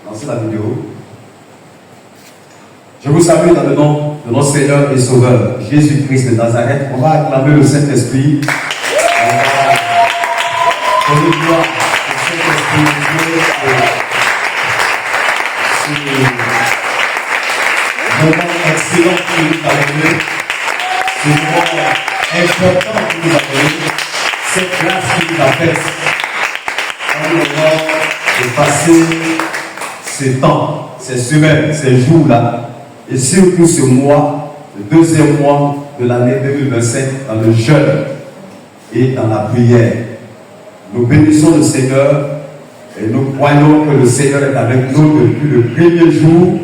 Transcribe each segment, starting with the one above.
lancer la vidéo. Je vous salue dans le nom de notre Seigneur et Sauveur, Jésus-Christ de Nazareth. On va acclamer le Saint-Esprit. On va donner gloire au Saint-Esprit. C'est un moment excellent que nous avons donné. C'est un moment important que nous avons donné. Cette grâce qui nous a faite. Un moment de passer ces temps, ces semaines, ces jours-là, et surtout ce mois, le deuxième mois de l'année 2025, dans le jeûne et dans la prière. Nous bénissons le Seigneur et nous croyons que le Seigneur est avec nous depuis le premier jour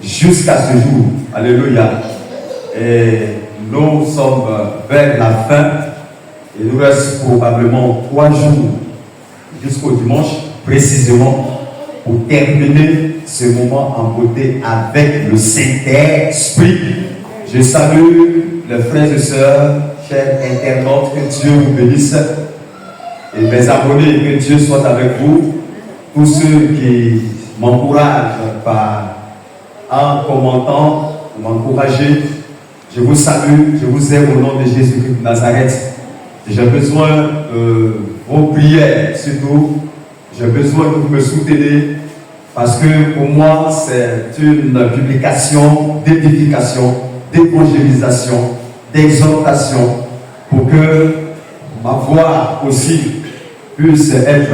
jusqu'à ce jour. Alléluia. Et nous sommes vers la fin. Il nous reste probablement 3 jours jusqu'au dimanche, précisément, pour terminer ce moment en beauté avec le Saint-Esprit. Je salue les frères et sœurs, chers internautes, que Dieu vous bénisse. Et mes abonnés, que Dieu soit avec vous. Tous ceux qui m'encouragent en commentant, m'encourager, je vous salue, je vous aime au nom de Jésus-Christ de Nazareth. J'ai besoin de vos prières, surtout. J'ai besoin que vous me souteniez parce que pour moi, c'est une publication d'édification, d'évangélisation, d'exhortation pour que ma voix aussi puisse être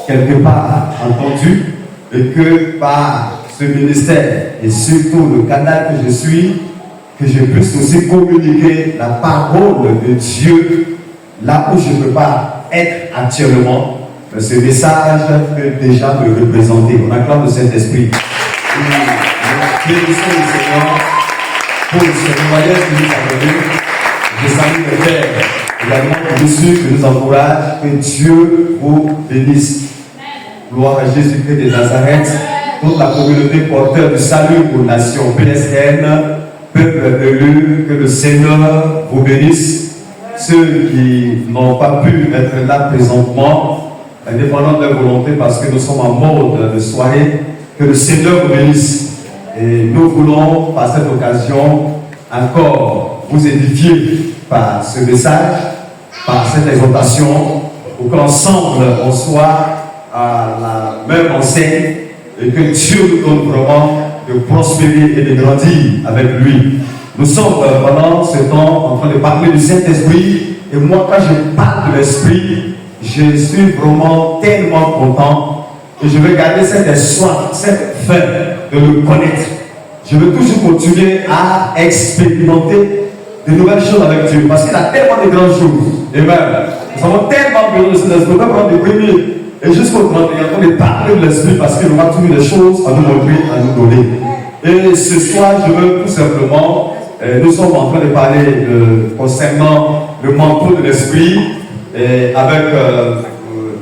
quelque part entendue et que par ce ministère et surtout le canal que je suis, que je puisse aussi communiquer la parole de Dieu là où je ne peux pas être actuellement. Ce message peut déjà me représenter. On acclame le Saint-Esprit. Nous bénissons le Seigneur pour ce témoignage que nous avons donné. Je salue le Père également pour ceux qui nous encouragent. Que Dieu vous bénisse. Gloire à Jésus-Christ de Nazareth. Toute la communauté porteur du salut pour nation PSN, peuple élu, que le Seigneur vous bénisse. Ceux qui n'ont pas pu être là présentement, indépendant de leur volonté, parce que nous sommes en mode de soirée, que le Seigneur vous bénisse. Et nous voulons, par cette occasion, encore vous édifier par ce message, par cette exhortation, pour qu'ensemble on soit à la même enseigne et que Dieu nous donne vraiment de prospérer et de grandir avec lui. Nous sommes pendant ce temps en train de parler du Saint-Esprit, et moi quand je parle de l'Esprit, je suis vraiment tellement content et je veux garder cette soif, cette faim de le connaître. Je veux toujours continuer à expérimenter de nouvelles choses avec Dieu parce qu'il a tellement de grandes choses. Amen. Nous avons tellement besoin de cet esprit. Nous pouvons prendre des premiers et jusqu'au 31, on est parler de l'Esprit parce qu'il aura toujours des choses à nous montrer, à nous donner. Et ce soir, je veux tout simplement, nous sommes en train de parler concernant le manteau de l'Esprit avec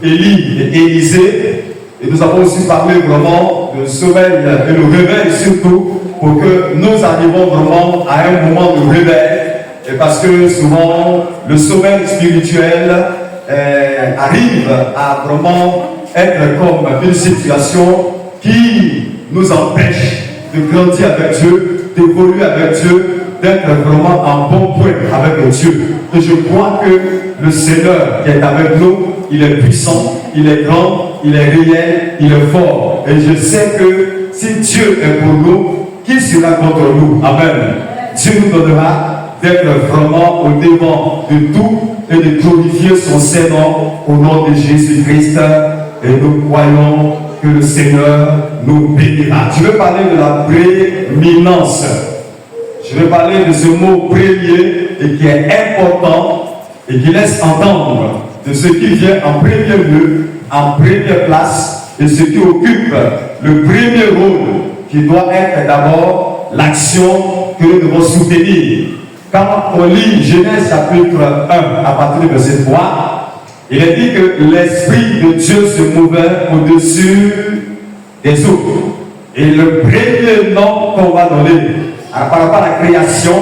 Élie et Élisée. Et nous avons aussi parlé vraiment de sommeil et le réveil surtout pour que nous arrivons vraiment à un moment de réveil. Et parce que souvent, le sommeil spirituel arrive à vraiment être comme une situation qui nous empêche de grandir avec Dieu, d'évoluer avec Dieu, d'être vraiment en bon point avec Dieu. Et je crois que le Seigneur qui est avec nous, il est puissant, il est grand, il est réel, il est fort. Et je sais que si Dieu est pour nous, qui sera contre nous? Amen. Dieu nous donnera d'être vraiment au devant de tout et de glorifier son Saint-Nom au nom de Jésus-Christ. Et nous croyons que le Seigneur nous bénira. Je vais parler de la prééminence. Je vais parler de ce mot premier et qui est important et qui laisse entendre de ce qui vient en premier lieu, en première place et ce qui occupe le premier rôle qui doit être d'abord l'action que nous devons soutenir. Quand on lit Genèse chapitre 1 à partir du verset 3, il est dit que l'Esprit de Dieu se mouvait au-dessus des eaux. Et le premier nom qu'on va donner par rapport à la création,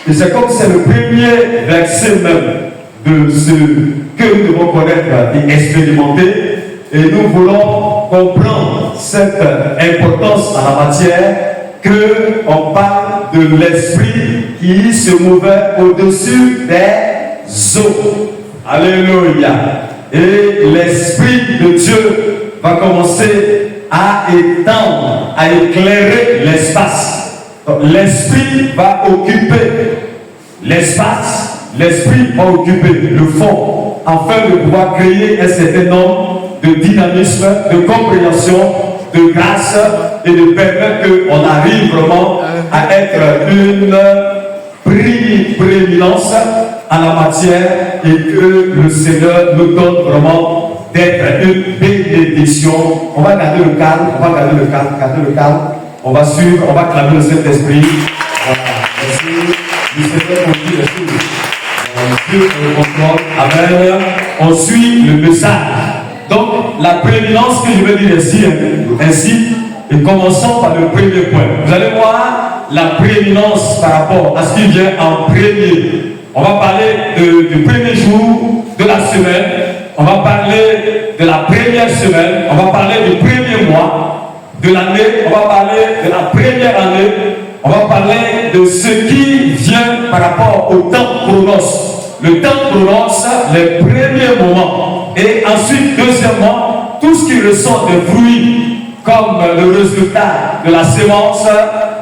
et c'est comme c'est le premier verset même de ce que nous devons connaître et expérimenter, et nous voulons comprendre cette importance en la matière qu'on parle de l'esprit qui se mouvait au-dessus des eaux. Alléluia. Et l'esprit de Dieu va commencer à étendre, à éclairer l'espace. L'esprit va occuper l'espace, l'esprit va occuper le fond, afin de pouvoir créer un certain nombre de dynamisme, de compréhension, de grâce et de permettre qu'on arrive vraiment à être une prééminence en la matière et que le Seigneur nous donne vraiment d'être une bénédiction. On va garder le calme, garder le calme. On va suivre, on va clamer le Saint-Esprit. Voilà, merci. Le Seigneur conduit les choses. On suit le contrôle. Amen. On suit le message. Donc, la prééminence que je vais dire ainsi, et commençons par le premier point. Vous allez voir la prééminence par rapport à ce qui vient en premier. On va parler du premier jour de la semaine. On va parler de la première semaine. On va parler du premier mois de l'année. On va parler de la première année. On va parler de ce qui vient par rapport au temps chronos. Le temps chronos, les premiers moments. Et ensuite, deuxièmement, tout ce qui ressort des fruits, comme le résultat de la sémence,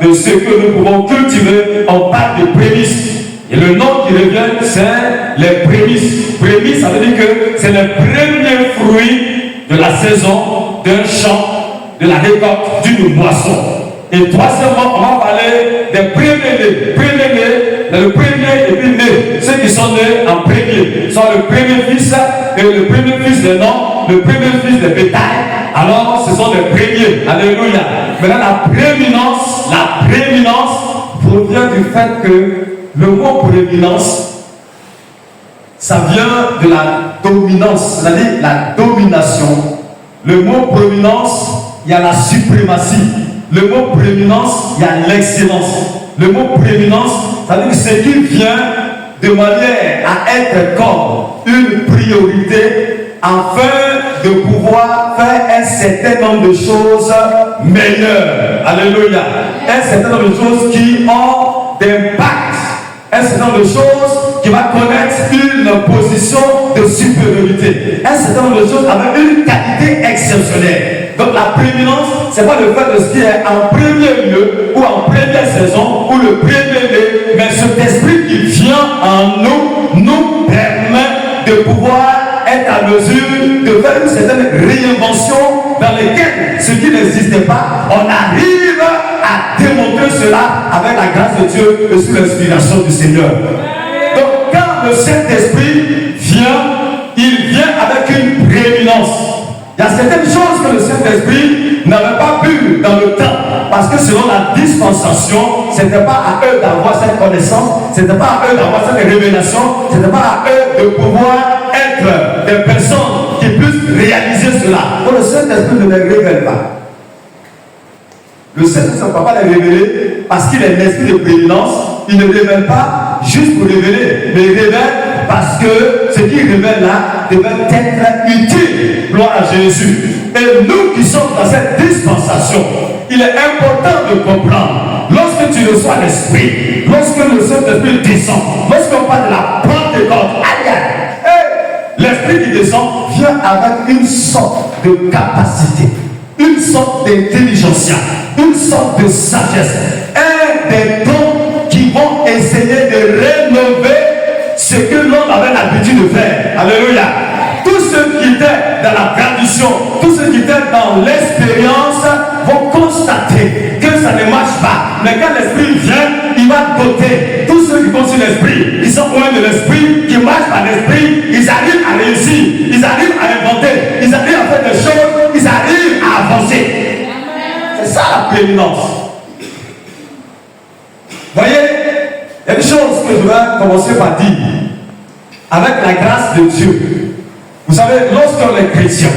de ce que nous pouvons cultiver, on parle de prémices. Et le nom qui revient, c'est les prémices. Prémices, ça veut dire que c'est les premiers fruits de la saison, d'un champ, de la récolte, d'une moisson. Et troisièmement, on va parler des premiers-nés. Premiers-nés, le premier et puis né. Ceux qui sont nés en premier sont le premier fils et le premier fils des noms, le premier fils des bétail. Alors, ce sont les premiers. Alléluia. Maintenant, la prééminence provient du fait que le mot prééminence, ça vient de la dominance, c'est-à-dire la domination. Le mot prééminence, il y a la suprématie. Le mot prééminence, il y a l'excellence. Le mot prééminence, ça veut dire ce qui vient de manière à être comme une priorité afin de pouvoir faire un certain nombre de choses meilleures. Alléluia. Un certain nombre de choses qui ont d'impact. Un certain nombre de choses qui va connaître une position de supériorité. Un certain nombre de choses avec une qualité exceptionnelle. Donc la prééminence, ce n'est pas le fait de ce qui est en premier lieu ou en première saison ou le premier lieu, mais cet esprit qui vient en nous permet de pouvoir être à mesure de faire une certaine réinvention dans laquelle ce qui n'existait pas, on arrive à démontrer cela avec la grâce de Dieu et sous l'inspiration du Seigneur. Donc quand le Saint-Esprit vient, il vient avec une prééminence. Il y a certaines choses que le Saint-Esprit n'avait pas pu dans le temps, parce que selon la dispensation, ce n'était pas à eux d'avoir cette connaissance, ce n'était pas à eux d'avoir cette révélation, ce n'était pas à eux de pouvoir être des personnes qui puissent réaliser cela. Donc le Saint-Esprit ne les révèle pas. Le Saint-Esprit ne peut pas les révéler parce qu'il est l'esprit de prééminence. Il ne révèle pas juste pour révéler, mais il révèle parce que ce qu'il révèle là devait être utile. Gloire à Jésus. Et nous qui sommes dans cette dispensation, il est important de comprendre, lorsque tu reçois l'Esprit, lorsque le Saint-Esprit descend, lorsqu'on parle de la Pentecôte, l'Esprit qui descend vient avec une sorte de capacité, une sorte d'intelligence, une sorte de sagesse, un des dons qui vont essayer de rénover ce que l'on avait l'habitude de faire. Alléluia. Tous ceux qui étaient dans la tradition, tous ceux qui étaient dans l'expérience vont constater que ça ne marche pas. Mais quand l'Esprit vient, il va doter tous ceux qui sont sur l'Esprit. Ils sont loin de l'Esprit, qui marchent par l'Esprit. Ils arrivent à réussir, ils arrivent à inventer, ils arrivent à faire des choses, ils arrivent à avancer. C'est ça la prééminence. Voyez, il y a des choses que je vais commencer par dire. Avec la grâce de Dieu. Vous savez, lorsqu'on est chrétien,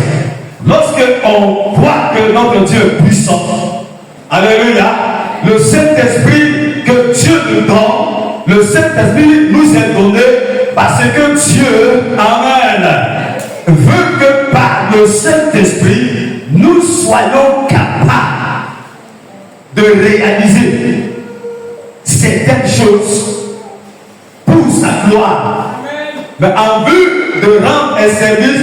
lorsqu'on voit que notre Dieu est puissant, alléluia, le Saint-Esprit que Dieu nous donne, le Saint-Esprit nous est donné parce que Dieu, amen, veut que par le Saint-Esprit, nous soyons capables de réaliser certaines choses pour sa gloire, mais en vue de rendre un service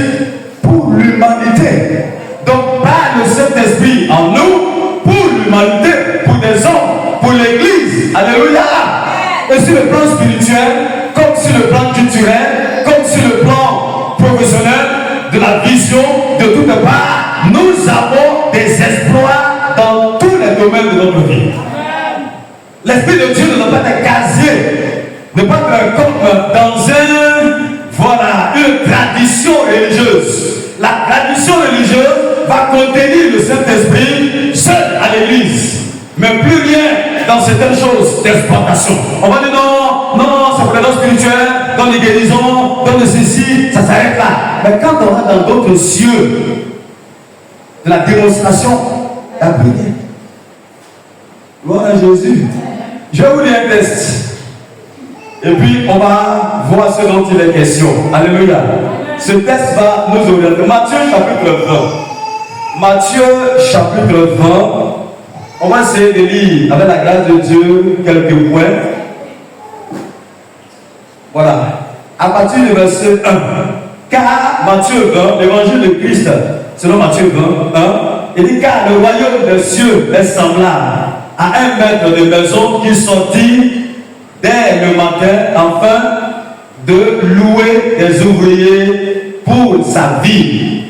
pour l'humanité. Donc par le Saint-Esprit en nous, pour l'humanité, pour des hommes, pour l'Église. Alléluia. Et sur le plan spirituel, comme sur le plan culturel, comme sur le plan professionnel, de la vision, de toutes parts, nous avons des exploits dans tous les domaines de notre vie. L'Esprit de Dieu ne doit pas être casier, ne pas être comme dans une tradition religieuse. La tradition religieuse va contenir le Saint-Esprit seul à l'Église, mais plus rien dans certaines choses d'exploitation. On va dire non, c'est pour les dons spirituels, dans les guérisons, dans le ceci, ça s'arrête là. Mais quand on va dans d'autres cieux de la démonstration, il y a plus rien. Gloire à Jésus. Je vais vous lire un texte. Et puis on va voir ce dont il est question. Alléluia. Ce texte va nous orienter. Matthieu chapitre 20. Matthieu chapitre 20. On va essayer de lire avec la grâce de Dieu quelques points. Voilà. À partir du verset 1. Car Matthieu 20, l'évangile de Christ, selon Matthieu 20, 1, il dit car le royaume des cieux est semblable à un maître de maison qui sortit dès le matin afin de louer des ouvriers pour sa vie.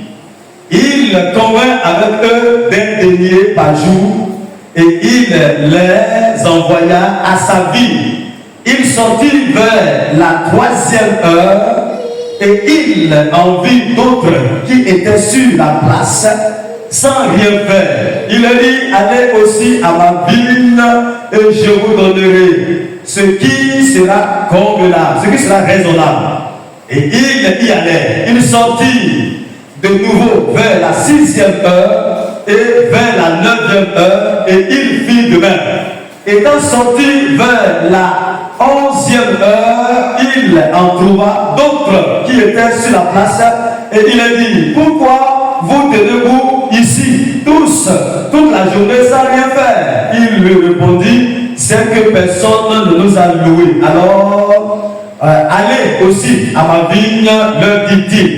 Il convainc avec eux d'un denier par jour et il les envoya à sa vie. Il sortit vers la 3e heure et il en vit d'autres qui étaient sur la place sans rien faire. Il leur dit, allez aussi à ma ville et je vous donnerai ce qui sera convenable, ce qui sera raisonnable. Et il y allait. Il sortit de nouveau vers la 6e heure et vers la 9e heure et il fit de même. Étant sorti vers la 11e heure, il en trouva d'autres qui étaient sur la place et il a dit, pourquoi vous tenez-vous ici tous toute la journée sans rien faire? Il lui répondit, c'est que personne ne nous a loués. Alors, allez aussi à ma vigne, leur dit-il.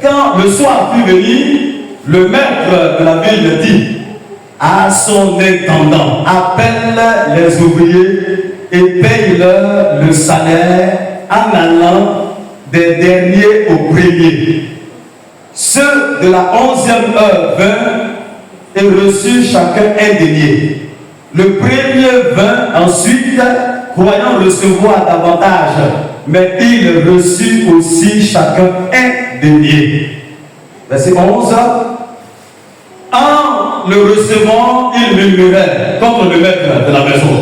Quand le soir fut venu, le maître de la ville dit à son intendant, appelle les ouvriers et paye-leur le salaire en allant des derniers aux premiers. Ceux de la 11e heure vinrent et reçut chacun un denier. Le premier vint ensuite, croyant recevoir davantage, mais il reçut aussi chacun un denier. Verset 11. En le recevant, il murmurait contre le maître de la maison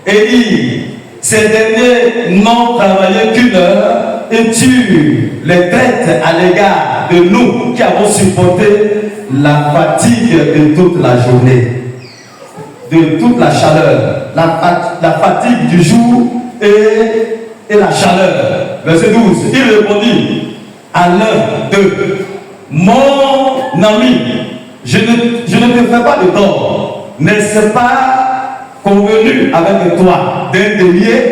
et dit, ces derniers n'ont travaillé qu'une heure et tu les traites à l'égard de nous qui avons supporté la fatigue de toute la journée, de toute la chaleur, la fatigue du jour et la chaleur. Verset 12, il répondit à l'un d'eux, mon ami, je ne te fais pas de tort, n'est-ce pas convenu avec toi d'un denier?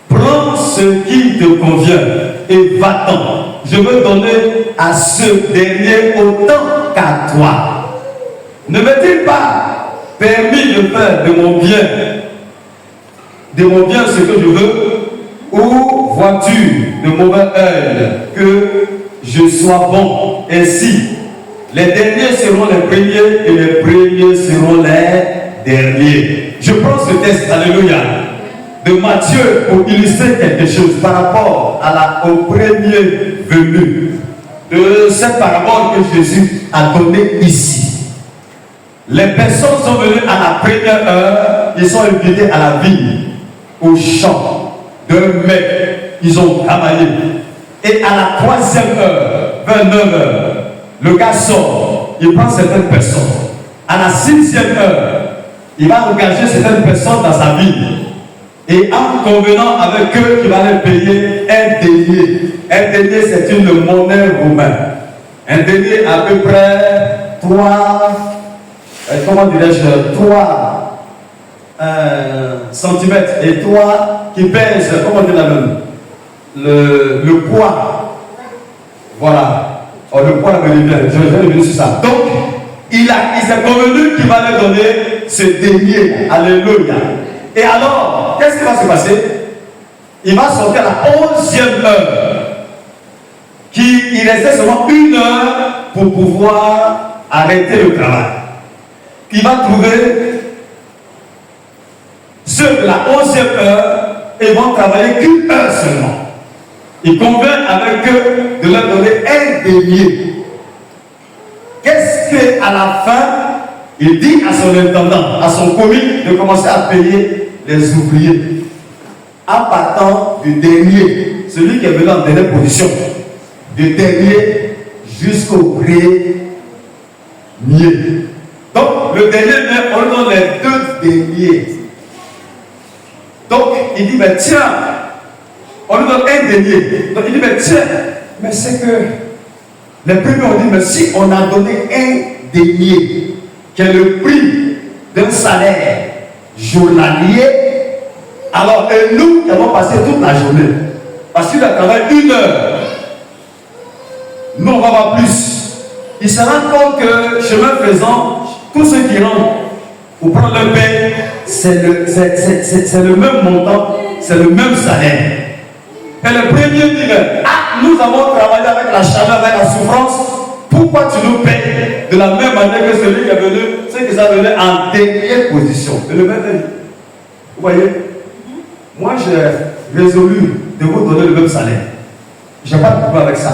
Prends ce qui te convient et va-t'en. Je veux donner à ce dernier autant qu'à toi. Ne m'est-il pas permis de faire de mon bien ce que je veux? Ou vois-tu de mauvais œil que je sois bon? Ainsi, les derniers seront les premiers et les premiers seront les derniers. Je prends ce texte, alléluia, de Matthieu pour illustrer quelque chose par rapport au premier venu, de cette parabole que Jésus a donnée ici. Les personnes sont venues à la première heure, ils sont invités à la vigne, au champ d'un mec, ils ont travaillé. Et à la 3e heure, 29h, le gars sort, il prend certaines personnes. À la 6e heure, il va engager certaines personnes dans sa vie. Et en convenant avec eux qu'il allait payer un denier. Un denier, c'est une monnaie romaine. Un denier à peu près 3, comment dirais-je, 3 centimètres et 3 qui pèsent, comment dire la même, le poids. Voilà. Oh, le poids la vérité, je vais revenir sur ça. Donc, il s'est convenu qu'il va lui donner ce denier. Alléluia. Et alors, qu'est-ce qui va se passer? Il va sortir à la 11e heure. Il restait seulement 1 heure pour pouvoir arrêter le travail. Il va trouver ceux de la 11e heure et vont travailler qu'1 heure seulement. Il convient avec eux de leur donner un denier. Qu'est-ce qu'à la fin, il dit à son intendant, à son commis, de commencer à payer les ouvriers en partant du dernier, celui qui est venu en dernière position, du dernier jusqu'au premier. Donc, le dernier, on lui donne les 2 derniers. Donc, il dit, mais tiens, on lui donne un denier. Donc, il dit, mais tiens, mais c'est que les premiers ont dit, mais si on a donné un denier, qui est le prix d'un salaire journalier, alors et nous qui avons passé toute la journée, parce qu'il a travaillé 1 heure, nous on va avoir plus. Il se rend compte que chemin faisant, tous ceux qui rentrent pour prendre leur paie, c'est le même montant, c'est le même salaire. Et le premier dit, ah, nous avons travaillé avec la chaleur, avec la souffrance, pourquoi tu nous payes de la même manière que celui qui est venu, ceux qui sont venus en dernière position? C'est le même avis. Vous voyez? Moi, j'ai résolu de vous donner le même salaire. Je n'ai pas de problème avec ça.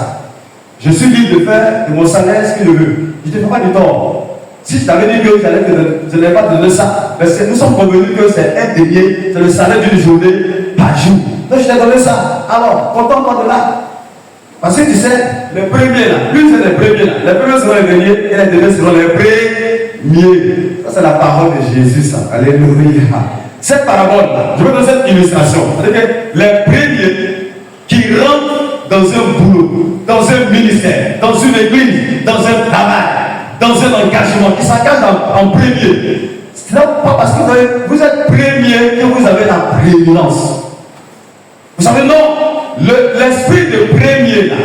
Je suis libre de faire de mon salaire ce qu'il veut. Je ne te fais pas du tort. Si je t'avais dit que je n'allais pas te donner ça, mais nous sommes convenus que c'est un denier, c'est le salaire d'une journée par jour. Donc je t'ai donné ça. Alors, content-toi de là. Parce que tu sais, les premiers là, plus c'est les premiers là, les premiers seront les derniers et les derniers seront les premiers. Ça c'est la parole de Jésus, ça. Alléluia. Cette parabole là, je veux donner cette illustration. C'est-à-dire que les premiers qui rentrent dans un boulot, dans un ministère, dans une église, dans un travail, dans un engagement, qui s'engagent en premier. Ce n'est pas parce que vous êtes premier que vous avez la prééminence. Vous savez, non, l'esprit de premier là,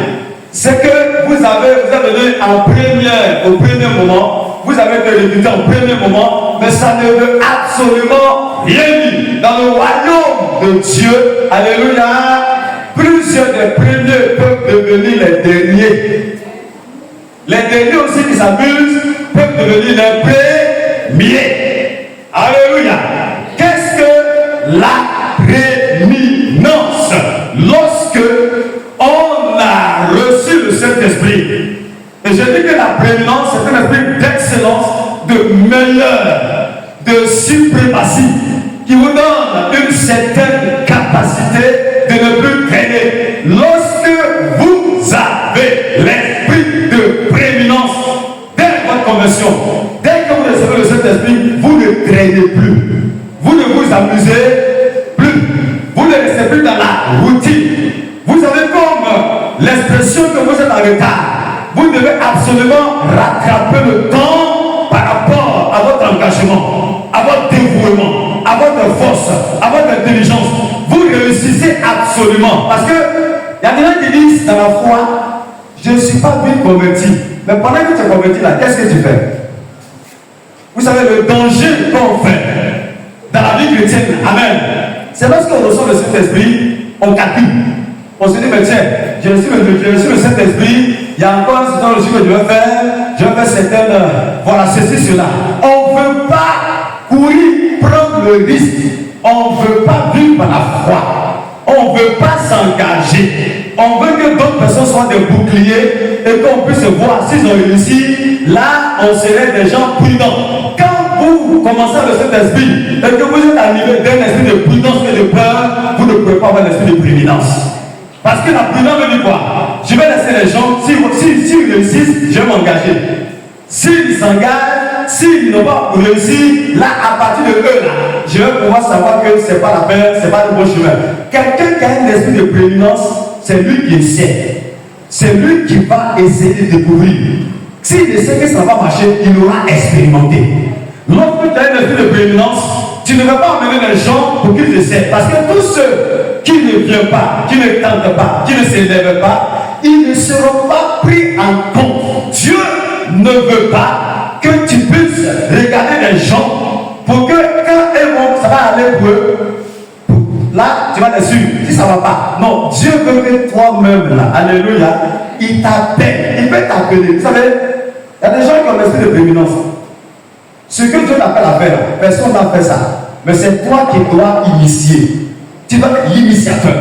c'est que vous êtes venu en première, au premier moment, vous avez été réputé en premier moment, mais ça ne veut absolument rien dire. Dans le royaume de Dieu, alléluia, plusieurs des premiers peuvent devenir les derniers. Les derniers aussi qui s'amusent peuvent devenir les premiers. Alléluia. Qu'est-ce que la prééminence? Lorsque on a reçu le Saint-Esprit, et je dis que la prééminence c'est un esprit d'excellence, de meilleur, de suprématie, qui vous donne une certaine capacité de ne plus traîner. Lorsque vous avez l'esprit de prééminence dès votre conversion, dès que vous recevez le Saint-Esprit, vous ne traînez plus, vous ne vous amusez plus, vous ne restez plus dans la routine. Vous avez comme l'expression que vous êtes en retard. Vous devez absolument rattraper le temps par rapport à votre engagement, à votre dévouement, à votre force, à votre intelligence. Vous réussissez absolument. Parce que il y a des gens qui disent dans la foi, je ne suis pas bien converti. Mais pendant que tu es converti là, qu'est-ce que tu fais? Vous savez le danger qu'on fait dans la vie chrétienne. Amen. C'est lorsqu'on reçoit le Saint-Esprit, on calcule. On se dit, mais tiens, j'ai reçu le Saint-Esprit, il y a encore un certain reçu que je vais faire certaines, voilà, ceci, cela. On ne veut pas courir, prendre le risque. On ne veut pas vivre par la foi. On ne veut pas s'engager. On veut que d'autres personnes soient des boucliers et qu'on puisse voir s'ils ont réussi. Là, on serait des gens prudents. Quand vous commencez à le Saint-Esprit et que vous êtes animé d'un esprit de prudence et de peur, vous ne pouvez pas avoir l'esprit de prééminence. Parce que la prudence veut dire quoi? Je vais laisser les gens, s'ils réussissent, je vais m'engager. S'ils s'engagent, s'ils n'ont pas réussi, là, à partir de eux, là, je vais pouvoir savoir que ce n'est pas la peine, ce n'est pas le bon chemin. Quelqu'un qui a un esprit de prééminence, c'est lui qui essaie. C'est lui qui va essayer de découvrir. S'il sait que ça ne va pas marcher, il aura expérimenté. Lorsque tu as un esprit de prééminence, tu ne vas pas emmener les gens pour qu'ils essaient. Parce que tous ceux qui ne viennent pas, qui ne tentent pas, qui ne s'élèvent pas, ils ne seront pas pris en compte. Dieu ne veut pas que tu puisses regarder les gens pour que quand ils vont, ça va aller pour eux. Là, tu vas les suivre. Si ça ne va pas. Non, Dieu veut que toi-même, là, alléluia, il t'appelle. Il peut t'appeler. Vous savez, il y a des gens qui ont l'esprit de prééminence. Ce que Dieu t'appelle à faire, personne n'a fait ça. Mais c'est toi qui dois initier. Tu dois être l'initiateur.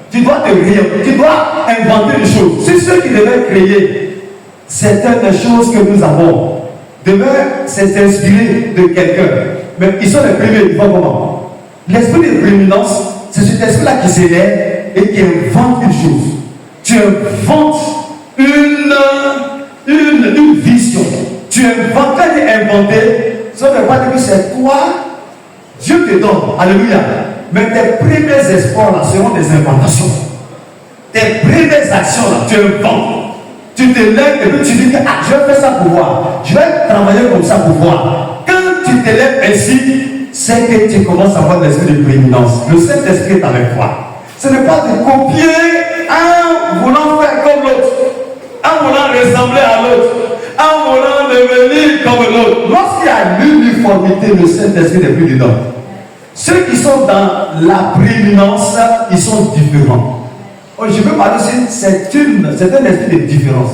Tu dois te réunir. Tu dois inventer des choses. C'est ceux qui devaient créer certaines choses que nous avons. Devaient s'inspirer de quelqu'un. Mais ils sont les premiers. Ils font comment? L'esprit de prééminence, c'est cet esprit-là qui s'élève et qui invente une chose. Tu inventes une vision. Tu inventes, quand tu es inventé, ça ne veut pas dire que c'est toi, Dieu te donne. Alléluia. Mais tes premiers espoirs là seront des inventations. Tes premières actions là, tu inventes. Tu te lèves et puis tu dis que ah, je vais faire ça pour voir. Je vais travailler comme ça pour voir. Quand tu te lèves ainsi, c'est que tu commences à avoir l'esprit de prééminence. Le Saint-Esprit est avec toi. Ce n'est pas de copier en voulant faire comme l'autre, en voulant ressembler à l'autre, en voulant devenir comme l'autre. Lorsqu'il y a l'uniformité, le Saint-Esprit n'est plus dedans. Ceux qui sont dans la prééminence, ils sont différents. Oh, je veux parler, c'est un esprit de différence.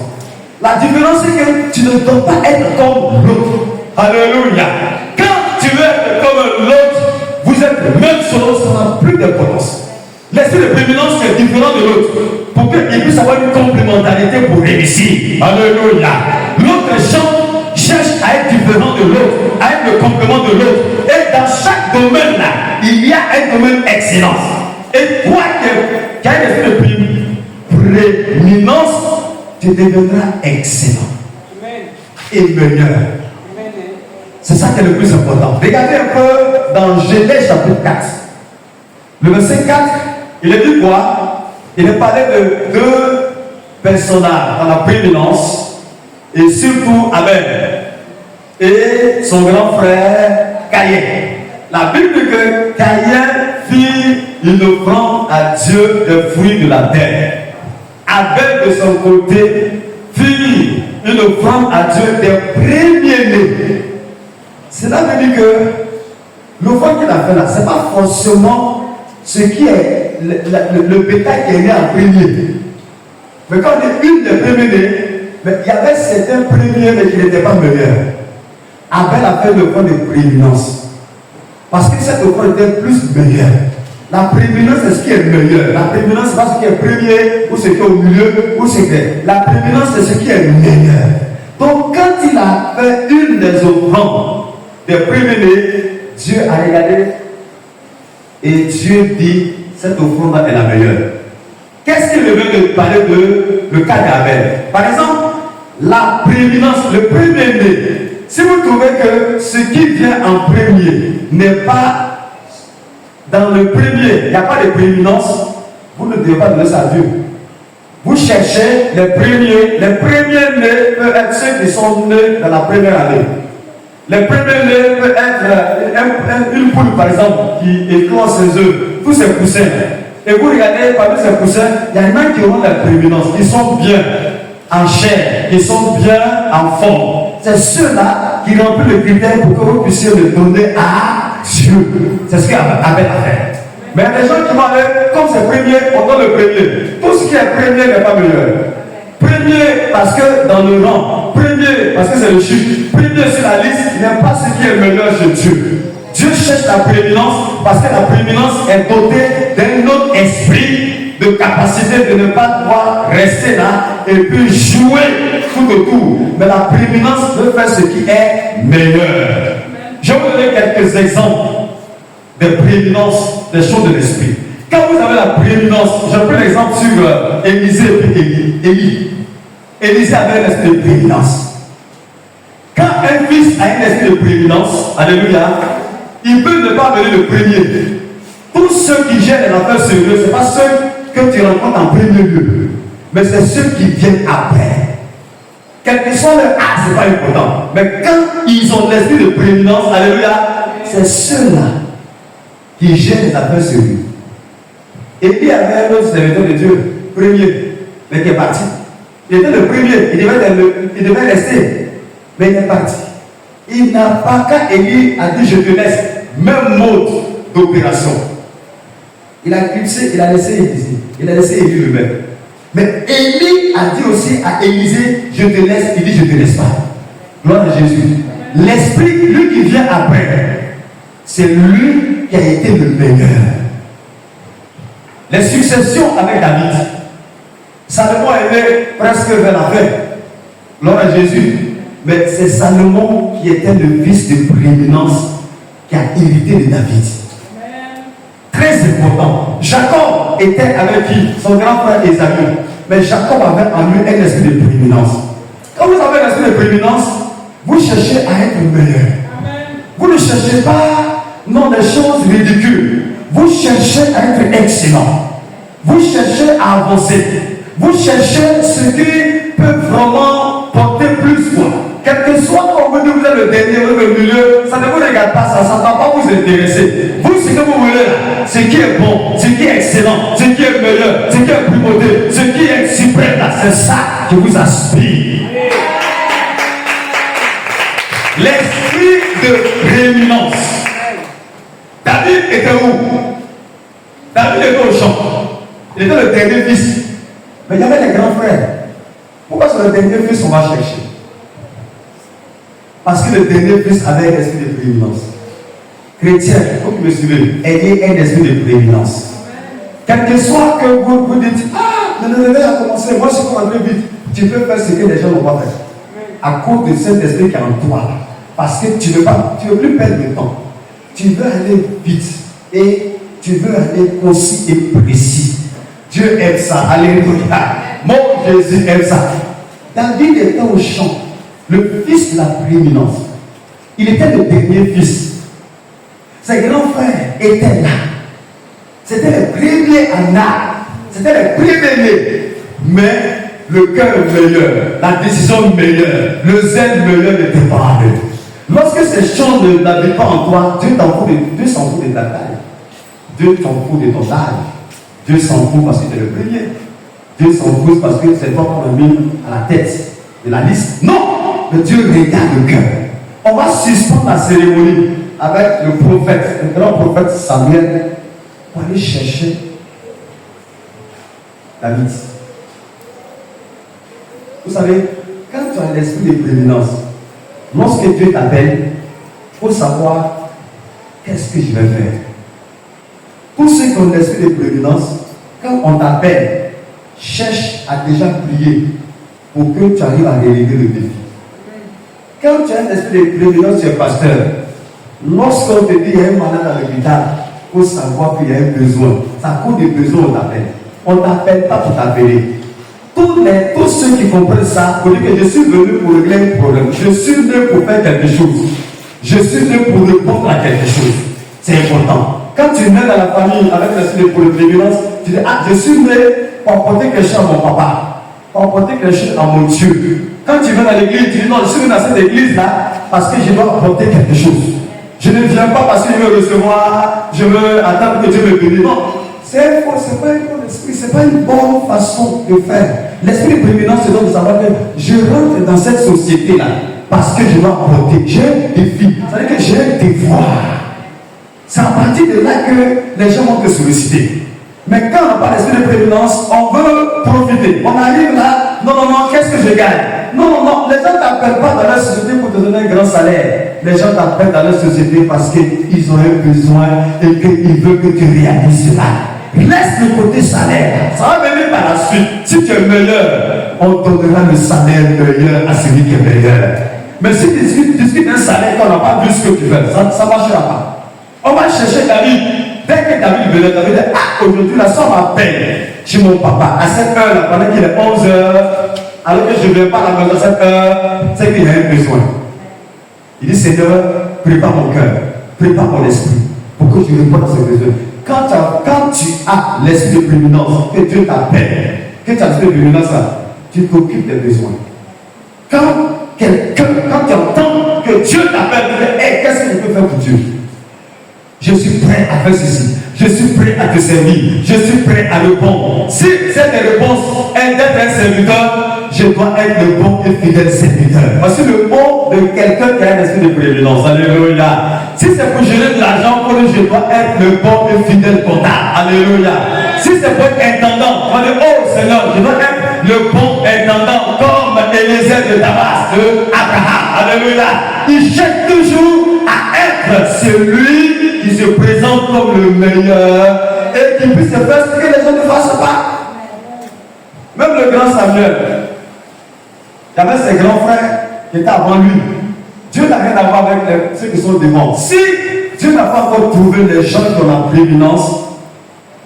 La différence, c'est que tu ne dois pas être comme l'autre. Alléluia. Quand tu veux être comme l'autre, vous êtes même chose, ça n'a plus d'importance. L'esprit de prééminence est différent de l'autre. Pour qu'il puisse avoir une complémentarité pour réussir. Alléluia. L'autre gens cherche à être différent de l'autre, à être le complément de l'autre. Et dans chaque domaine là, il y a un domaine excellence. Et toi qui as un esprit de prééminence, tu deviendras excellent. Amen. Et meilleur. Amen. C'est ça qui est le plus important. Regardez un peu dans Genèse chapitre 4. Le verset 4, il est dit quoi? Il est parlé de deux personnages dans la prééminence, et surtout Abel et son grand frère Caïn. La Bible dit que Caïn fit une offrande à Dieu des fruits de la terre. Abel de son côté fit une offrande à Dieu des premiers-nés. Cela veut dire que l'offrande qu'il a fait là, ce n'est pas forcément ce qui est le bétail qui est né en premier. Mais quand on dit une des premiers-nés, mais il y avait certains premiers mais qui n'étaient pas meilleurs. Abel a fait l'offrande de prééminence. Parce que cette offrande était plus meilleure. La prééminence, c'est ce qui est meilleur. La prééminence, c'est pas ce qui est premier, ou ce qui est au milieu, ou ce qui est. La prééminence, c'est ce qui est meilleur. Donc, quand il a fait une des offrandes des premiers-nés, Dieu a regardé et Dieu dit cette offrande est la meilleure. Qu'est-ce qu'il veut de parler de le cas d'Abel? Par exemple, la prééminence, le premier-né. Si vous trouvez que ce qui vient en premier n'est pas dans le premier, il n'y a pas de prééminence, vous ne devez pas donner ça à Dieu. Vous cherchez les premiers nés peuvent être ceux qui sont nés dans la première année. Les premiers nés peuvent être une poule par exemple qui éclose ses œufs, tous ses poussins. Et vous regardez parmi ces poussins, il y en a qui ont la prééminence, qui sont bien en chair, qui sont bien en forme. C'est ceux-là qui remplissent le critère pour que vous puissiez le donner à Dieu. C'est ce qu'Abel a fait. Mais il y a des gens qui vont aller, comme c'est premier, on donne le premier. Tout ce qui est premier n'est pas meilleur. Premier parce que dans le rang, premier parce que c'est le chiffre, premier sur la liste, il n'est pas ce qui est meilleur chez Dieu. Dieu cherche la prééminence parce que la prééminence est dotée d'un autre esprit de capacité de ne pas devoir rester là et puis jouer tout autour. Mais la prééminence veut faire ce qui est meilleur. Je vais vous donner quelques exemples de prééminence, des choses de l'esprit. Quand vous avez la prééminence, j'ai pris l'exemple sur Élisée et puis Élie. Élisée avait l'esprit de prééminence. Quand un fils a un esprit de prééminence, alléluia, il peut ne pas venir le premier. Tous ceux qui gèrent les affaires sérieuses, ce n'est pas ceux que tu rencontres en premier lieu, mais c'est ceux qui viennent après. Quel que soit leur âge, ce n'est pas important. Mais quand ils ont l'esprit de prééminence, alléluia, c'est ceux-là qui gèrent les affaires sérieuses. Et puis il y avait un autre serviteur de Dieu, premier, mais qui est parti. Il était le premier, il devait rester, mais il est parti. Il n'a pas qu'à Élie a dit je te laisse, même mode d'opération. Il a laissé Élisée, il a laissé Élie le même. Mais Élie a dit aussi à Élisée je te laisse, il dit je te laisse pas. Gloire à Jésus. L'esprit, lui qui vient après, c'est lui qui a été le meilleur. Les successions avec David, Salomon est né presque vers la fin. Gloire à Jésus. Mais c'est Salomon qui était le fils de prééminence qui a hérité de David. Très important. Jacob était avec qui? Son grand frère Ésaü. Mais Jacob avait en lui un esprit de prééminence. Quand vous avez un esprit de prééminence, vous cherchez à être meilleur. Vous ne cherchez pas des choses ridicules. Vous cherchez à être excellent. Vous cherchez à avancer. Vous cherchez ce qui peut vraiment porter plus quoi. Quel que soit quand vous êtes le dernier ou le milieu, ça ne vous regarde pas, ça ne va pas vous intéresser. Vous, ce que vous voulez là, ce qui est bon, ce qui est excellent, ce qui est meilleur, ce qui est primordial, ce qui est suprême là, c'est ça qui vous aspire. L'esprit de prééminence. David était où? David était au champ. Il était le dernier fils. Mais il y avait les grands frères. Pourquoi c'est le dernier fils qu'on va chercher? Parce que le dernier fils avait un esprit de prééminence. Chrétien, il faut que vous me suivez, ayez un esprit de prééminence. Quel que soit que vous dites, ah, le réveil a commencé, moi je suis rentré vite. Tu peux faire ce que les gens n'ont pas fait. À cause de cet esprit qui est en toi. Parce que tu ne veux plus perdre le temps. Tu veux aller vite. Et tu veux aller concis et précis. Dieu aime ça. Alléluia. Mon Jésus aime ça. David était au champ. Le fils de la prééminence. Il était le dernier fils. Ses grands frères étaient là. C'était les premiers en âme. C'était les premiers nés. Mais le cœur meilleur, la décision meilleure, le zèle meilleur n'était pas avec. Lorsque ces choses n'habitent pas en toi, Dieu s'en fout de ta taille. Dieu s'en fout de ton âge. Dieu s'en fout parce que tu es le premier. Dieu s'en fout parce que c'est toi qu'on a mis à la tête de la liste. Non! Mais Dieu regarde le cœur. On va suspendre la cérémonie avec le prophète, le grand prophète Samuel, pour aller chercher David. Vous savez, quand tu as l'esprit de prééminence, lorsque Dieu t'appelle, il faut savoir qu'est-ce que je vais faire. Tous ceux qui ont l'esprit de prééminence, quand on t'appelle, cherche à déjà prier pour que tu arrives à relever le défi. Quand tu as un esprit de prééminence, tu es pasteur. Lorsqu'on te dit qu'il y a un malade à l'hôpital, il faut savoir qu'il y a un besoin. C'est à cause des besoins qu'on t'appelle. On ne t'appelle pas pour t'appeler. Tous ceux qui comprennent ça, pour dire que je suis venu pour régler un problème. Je suis venu pour faire quelque chose. Je suis venu pour répondre à quelque chose. C'est important. Quand tu nais dans la famille avec l'esprit de prééminence, tu dis, ah, je suis venu pour apporter quelque chose à mon papa, pour apporter quelque chose à mon Dieu. Quand tu viens dans l'église, tu dis, non, je suis venu dans cette église-là parce que je dois apporter quelque chose. Je ne viens pas parce que je veux recevoir, je veux attendre que Dieu me bénisse. Non, c'est pas un bon esprit, c'est pas une bonne façon de faire. L'esprit de prééminence, c'est donc de savoir que je rentre dans cette société-là parce que je dois apporter. J'ai un défi, c'est-à-dire que j'ai un devoir. C'est à partir de là que les gens vont te solliciter. Mais quand on n'a pas l'esprit de prééminence, on veut profiter. On arrive là, non, qu'est-ce que je gagne? Non, les gens ne t'appellent pas dans leur société pour te donner un grand salaire. Les gens t'appellent dans leur société parce qu'ils ont un besoin et qu'ils veulent que tu réalises cela. Laisse le côté salaire. Ça va venir par la suite. Si tu es meilleur, on donnera le salaire meilleur à celui qui est meilleur. Mais si tu discutes d'un salaire qu'on n'a pas vu ce que tu veux, ça ne marchera pas. On va chercher David. Dès que David venait, David dit, ah, aujourd'hui, la somme m'appelle chez mon papa. À cette heure-là, pendant qu'il est 11h, alors que je ne viens pas à la maison à cette heure, c'est qu'il y a un besoin. Il dit, Seigneur, prépare mon cœur, prépare mon esprit, pour que je réponde à ce besoin. Quand tu as l'esprit de prééminence, que Dieu t'appelle, que tu as l'esprit de prééminence, tu t'occupes des besoins. Quand tu entends que Dieu t'appelle, tu dis, hey, qu'est-ce que je peux faire pour Dieu? Je suis prêt à faire ceci. Je suis prêt à te servir. Je suis prêt à répondre. Si cette réponse est d'être un serviteur, je dois être le bon et fidèle serviteur. Voici le mot de quelqu'un qui a un esprit de prééminence. Alléluia. Si c'est pour gérer de l'argent, je dois être le bon et fidèle comptable. Alléluia. Si c'est pour être intendant, on dit, oh Seigneur, je dois être le bon intendant comme Eliezer de Damas, de Abraham. Alléluia. Il cherche toujours à être celui qui se présente comme le meilleur et qui puisse faire ce que les autres ne fassent pas. Même le grand Samuel, il y avait ses grands frères qui étaient avant lui. Dieu n'a rien à voir avec ceux qui sont devant. Si Dieu n'a pas encore trouvé les gens qui ont la prééminence,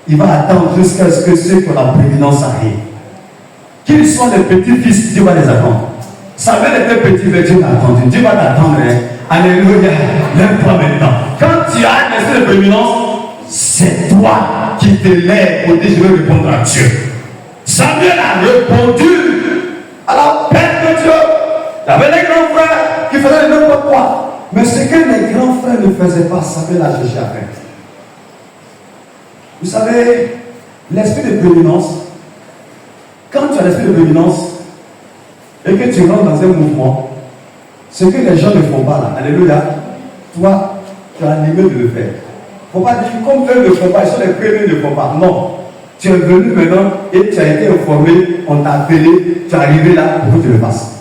il va attendre jusqu'à ce que ceux qui ont la prééminence arrivent. Qu'ils soient les petits-fils, Dieu va les attendre. Samuel était petit, mais Dieu l'a attendu. Dieu va t'attendre. Hein? Alléluia. Lève-toi maintenant. Quand tu as un esprit de prééminence, c'est toi qui te lèves pour dire je vais répondre à Dieu. Samuel a répondu à l'appel de Dieu. Il y avait les grands frères qui faisaient n'importe quoi. Mais ce que les grands frères ne faisaient pas, Samuel a cherché à faire. Vous savez, l'esprit de prééminence, quand tu as l'esprit de prééminence et que tu rentres dans un mouvement, ce que les gens ne font pas là, alléluia, toi, tu as animé de le faire. Il ne faut pas dire comme eux ne le font pas, ils sont les premiers ne le font pas. Non. Tu es venu maintenant et tu as été informé, on t'a appelé, tu es arrivé là pour que tu le fasses.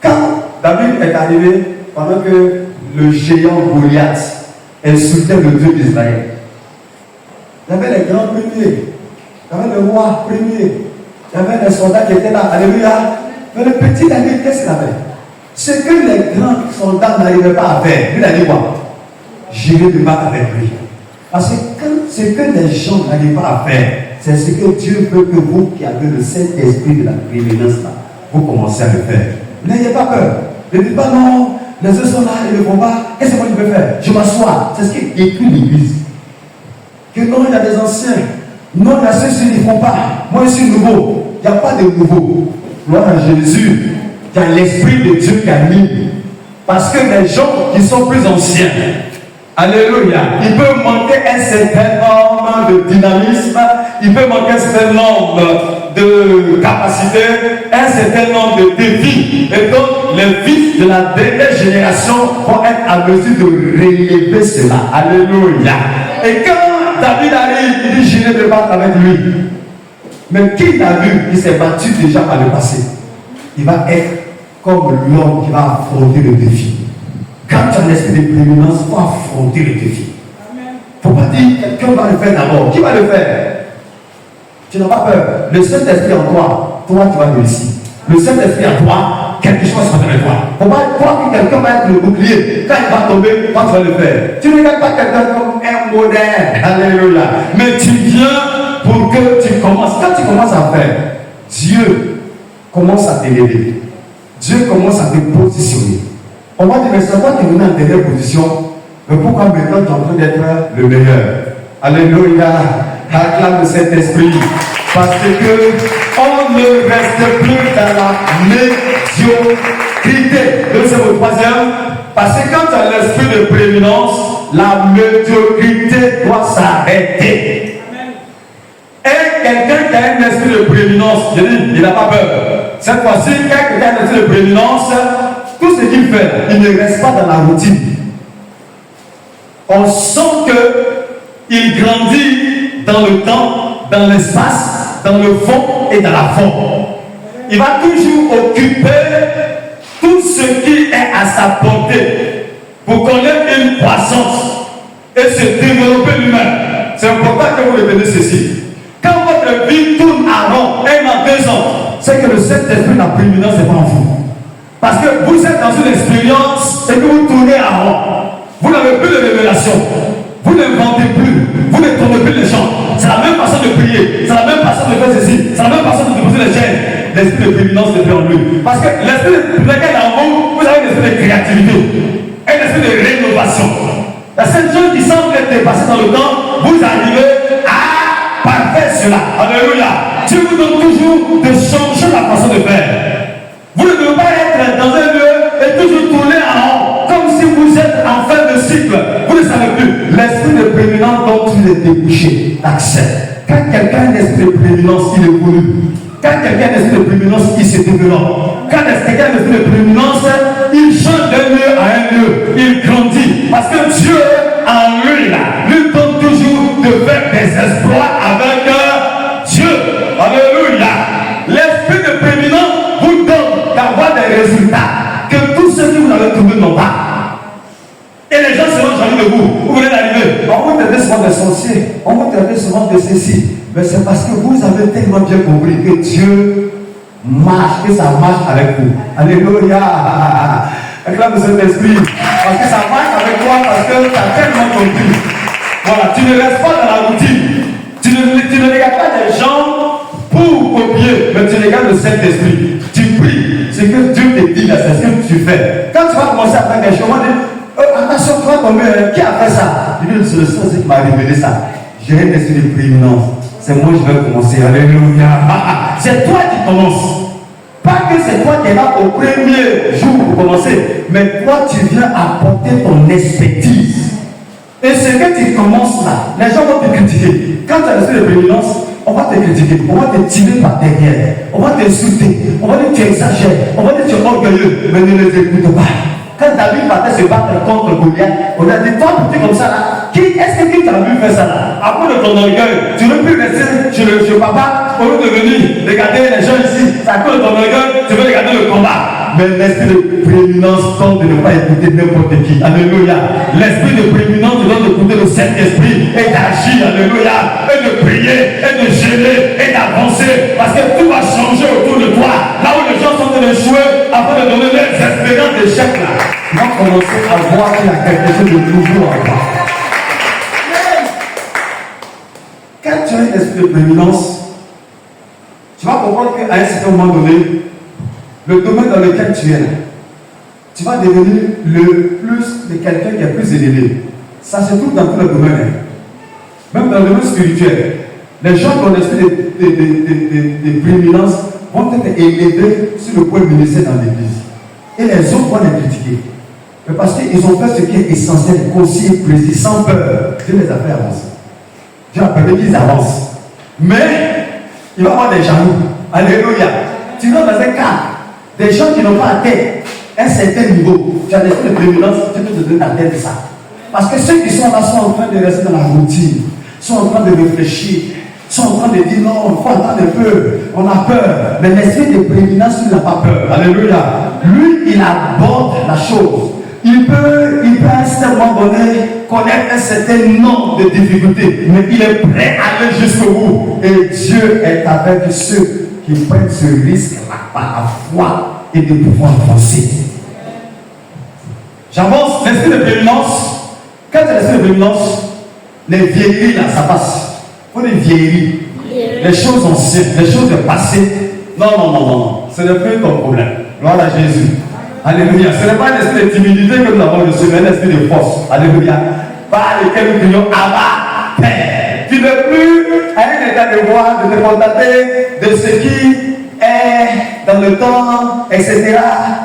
Quand David est arrivé, pendant que le géant Goliath insultait le Dieu d'Israël, il y avait les grands premiers, il y avait le roi premier, il y avait les soldats qui étaient là, alléluia. Mais le petit David, qu'est-ce qu'il avait? Ce que les grands soldats n'arrivaient pas à faire, il a dit quoi? J'irai me battre avec lui. Parce que ce que les gens n'arrivent pas à faire, c'est ce que Dieu veut que vous qui avez le Saint-Esprit de la prééminence là, vous commencez à le faire. N'ayez pas peur. Ne dites pas non, les autres sont là, ils ne vont pas. Qu'est-ce que moi je peux faire? Je m'assois. C'est ce qui écrit l'Église. Que non, il y a des anciens. Non, il y a ceux qui ne font pas. Moi je suis nouveau. Il n'y a pas de nouveau. Gloire à Jésus. Il y a l'Esprit de Dieu qui anime. Parce que les gens qui sont plus anciens, alléluia, il peut manquer un certain nombre de dynamisme, il peut manquer un certain nombre de capacités, un certain nombre de défis. Et donc, les fils de la dernière génération vont être à mesure de relever cela. Alléluia. Et quand David arrive, il dit, je vais me battre avec lui. Mais qui l'a vu, il s'est battu déjà par le passé. Il va être comme l'homme qui va affronter le défi. Quand tu as l'esprit de prééminence, il faut affronter le défi. Il ne faut pas dire quelqu'un va le faire d'abord. Qui va le faire? Tu n'as pas peur. Le Saint-Esprit en toi, toi tu vas réussir. Le Saint-Esprit en toi, quelque chose va te faire. Il ne faut pas croire que quelqu'un va être le bouclier. Quand il va tomber, toi tu vas le faire. Tu ne regardes pas quelqu'un comme un modèle. Alléluia. Mais tu viens pour que tu commences. Quand tu commences à faire, Dieu commence à t'élever. Dieu commence à te positionner. On va dire, mais c'est toi qui es venu en dernière position. Mais pourquoi maintenant tu es en train d'être le meilleur? Alléluia. Acclame le Saint-Esprit. Parce que on ne reste plus dans la médiocrité. Donc c'est votre troisième. Parce que quand tu as l'esprit de prééminence, la médiocrité doit s'arrêter. Et quelqu'un qui a un esprit de prééminence, je dis, il n'a pas peur. Cette fois-ci, quelqu'un qui a un esprit de prééminence, tout ce qu'il fait, il ne reste pas dans la routine. On sent qu'il grandit dans le temps, dans l'espace, dans le fond et dans la forme. Il va toujours occuper tout ce qui est à sa portée pour connaître une croissance et se développer lui-même. C'est important que vous retenez ceci. Quand votre vie tourne à rond, 1 an, 2 ans, c'est que le Saint-Esprit de la prééminence n'est pas en vous. Parce que vous êtes dans une expérience et que vous tournez à rond. Vous n'avez plus de révélation. Vous n'inventez plus. Vous ne tournez plus les gens. C'est la même façon de prier. C'est la même façon de faire ceci. C'est la même façon de déposer les chaînes. L'esprit de prééminence n'est plus en lui. Parce que l'esprit de lequel est en vous, vous avez l'esprit esprit de créativité, un esprit de rénovation. La seule chose qui semble être dépassée dans le temps, vous arrivez à parfaire cela. Alléluia. Dieu vous donne toujours de changer la façon de faire. Vous ne devez pas être dans un lieu et toujours tourner en rond, comme si vous êtes en fin de cycle. Vous ne savez plus. L'esprit de prééminence dont il est débouché, l'accès. Quand quelqu'un a un esprit de prééminence, il évolue. Quand quelqu'un a un esprit de prééminence, il se développe. Quand quelqu'un a un esprit de prééminence, il change d'un lieu à un lieu. Il grandit. Parce que Dieu, en lui, là, lui donne toujours de faire des exploits avec Dieu. Alléluia. L'esprit de prééminence vous donne d'avoir des résultats que tous ceux qui vous avez trouvés n'ont pas. Et les gens seront jaloux de vous. Vous venez d'arriver. On vous traite souvent de sorciers. On vous traite souvent de ceci. Mais c'est parce que vous avez tellement bien compris que Dieu marche, que ça marche avec vous. Alléluia. Acclame le Saint-Esprit. Parce que ça marche avec toi, parce que tu as tellement compris. Voilà, tu ne restes pas dans la routine. Tu ne regardes pas les gens pour copier, mais tu regardes le Saint-Esprit. Tu pries. Ce que Dieu te dit, c'est ce que tu fais. Quand tu vas commencer à faire quelque chose, on dit, attention, toi, qui a fait ça? Je dis, c'est le Saint-Esprit qui m'a révélé ça. J'ai un esprit de prééminence. C'est moi qui vais commencer. Alléluia. C'est toi qui commences. Pas que c'est toi qui es là au premier jour pour commencer, mais toi tu viens apporter ton expertise. Et ce que tu commences là, les gens vont te critiquer. Quand tu as l'esprit de prééminence, on va te critiquer, on va te tirer par derrière, on va t'insulter, on va dire que tu exagères, on va dire que tu es orgueilleux, mais ne les écoute pas. Quand David partait se battre contre Goliath, on a dit, toi, tu es comme ça là, est-ce que tu as vu faire ça là? À cause de ton orgueil, tu ne peux plus rester chez le papa, au lieu de venir regarder les gens ici, c'est à cause de ton orgueil, tu veux regarder le combat. Mais l'esprit de prééminence tente de ne pas écouter n'importe qui. Alléluia. L'esprit de prééminence te donne d'écouter le Saint-Esprit et d'agir. Alléluia. Et de prier, et de gêner, et d'avancer. Parce que tout va changer autour de toi. Là où les gens sont en train de jouer, afin de donner leurs espérances d'échec là. Tu vas commencer à voir qu'il y a quelque chose de nouveau en toi. Quand tu as un esprit de prééminence, tu vas comprendre qu'à un certain moment donné, le domaine dans lequel tu es, tu vas devenir le plus de quelqu'un qui est plus élevé. Ça se trouve dans tous les domaines. Même dans le domaine spirituel. Les gens qui ont l'esprit de prééminence vont être élevés sur le point ministère dans l'église. Et les autres vont les critiquer. Mais parce qu'ils ont fait ce qui est essentiel, concis et précis, sans peur. Dieu les a fait avancer. Dieu a permis qu'ils avancent. Mais il va y avoir des jaloux. Alléluia. Tu vas dans un cas. Des gens qui n'ont pas atteint un certain niveau, tu as des de prééminence, tu peux te donner la tête de ça. Parce que ceux qui sont là sont en train de rester dans la routine, sont en train de réfléchir, sont en train de dire non, il faut attendre un peu, on a peur. Mais l'esprit de prééminence, il n'a pas peur. Alléluia. Lui, il aborde la chose. Il peut à un certain moment donné connaître un certain nombre de difficultés, mais il est prêt à aller jusqu'au bout. Et Dieu est avec ceux qui prennent ce risque-là par la foi et de pouvoir avancer. J'avance, l'esprit de prééminence. Quand tu as l'esprit de prééminence, les vieilleries là, ça passe. Il faut des vieilleries. Les choses anciennes, les choses de passé. Non. Ce n'est plus ton problème. Gloire à Jésus. Alléluia. Ce n'est pas un esprit de timidité que nous avons reçu, mais un esprit de force. Alléluia. Par lequel nous crions Abba, Père. Tu n'es plus à un état de voir, de te contenter de ce qui est dans le temps, etc.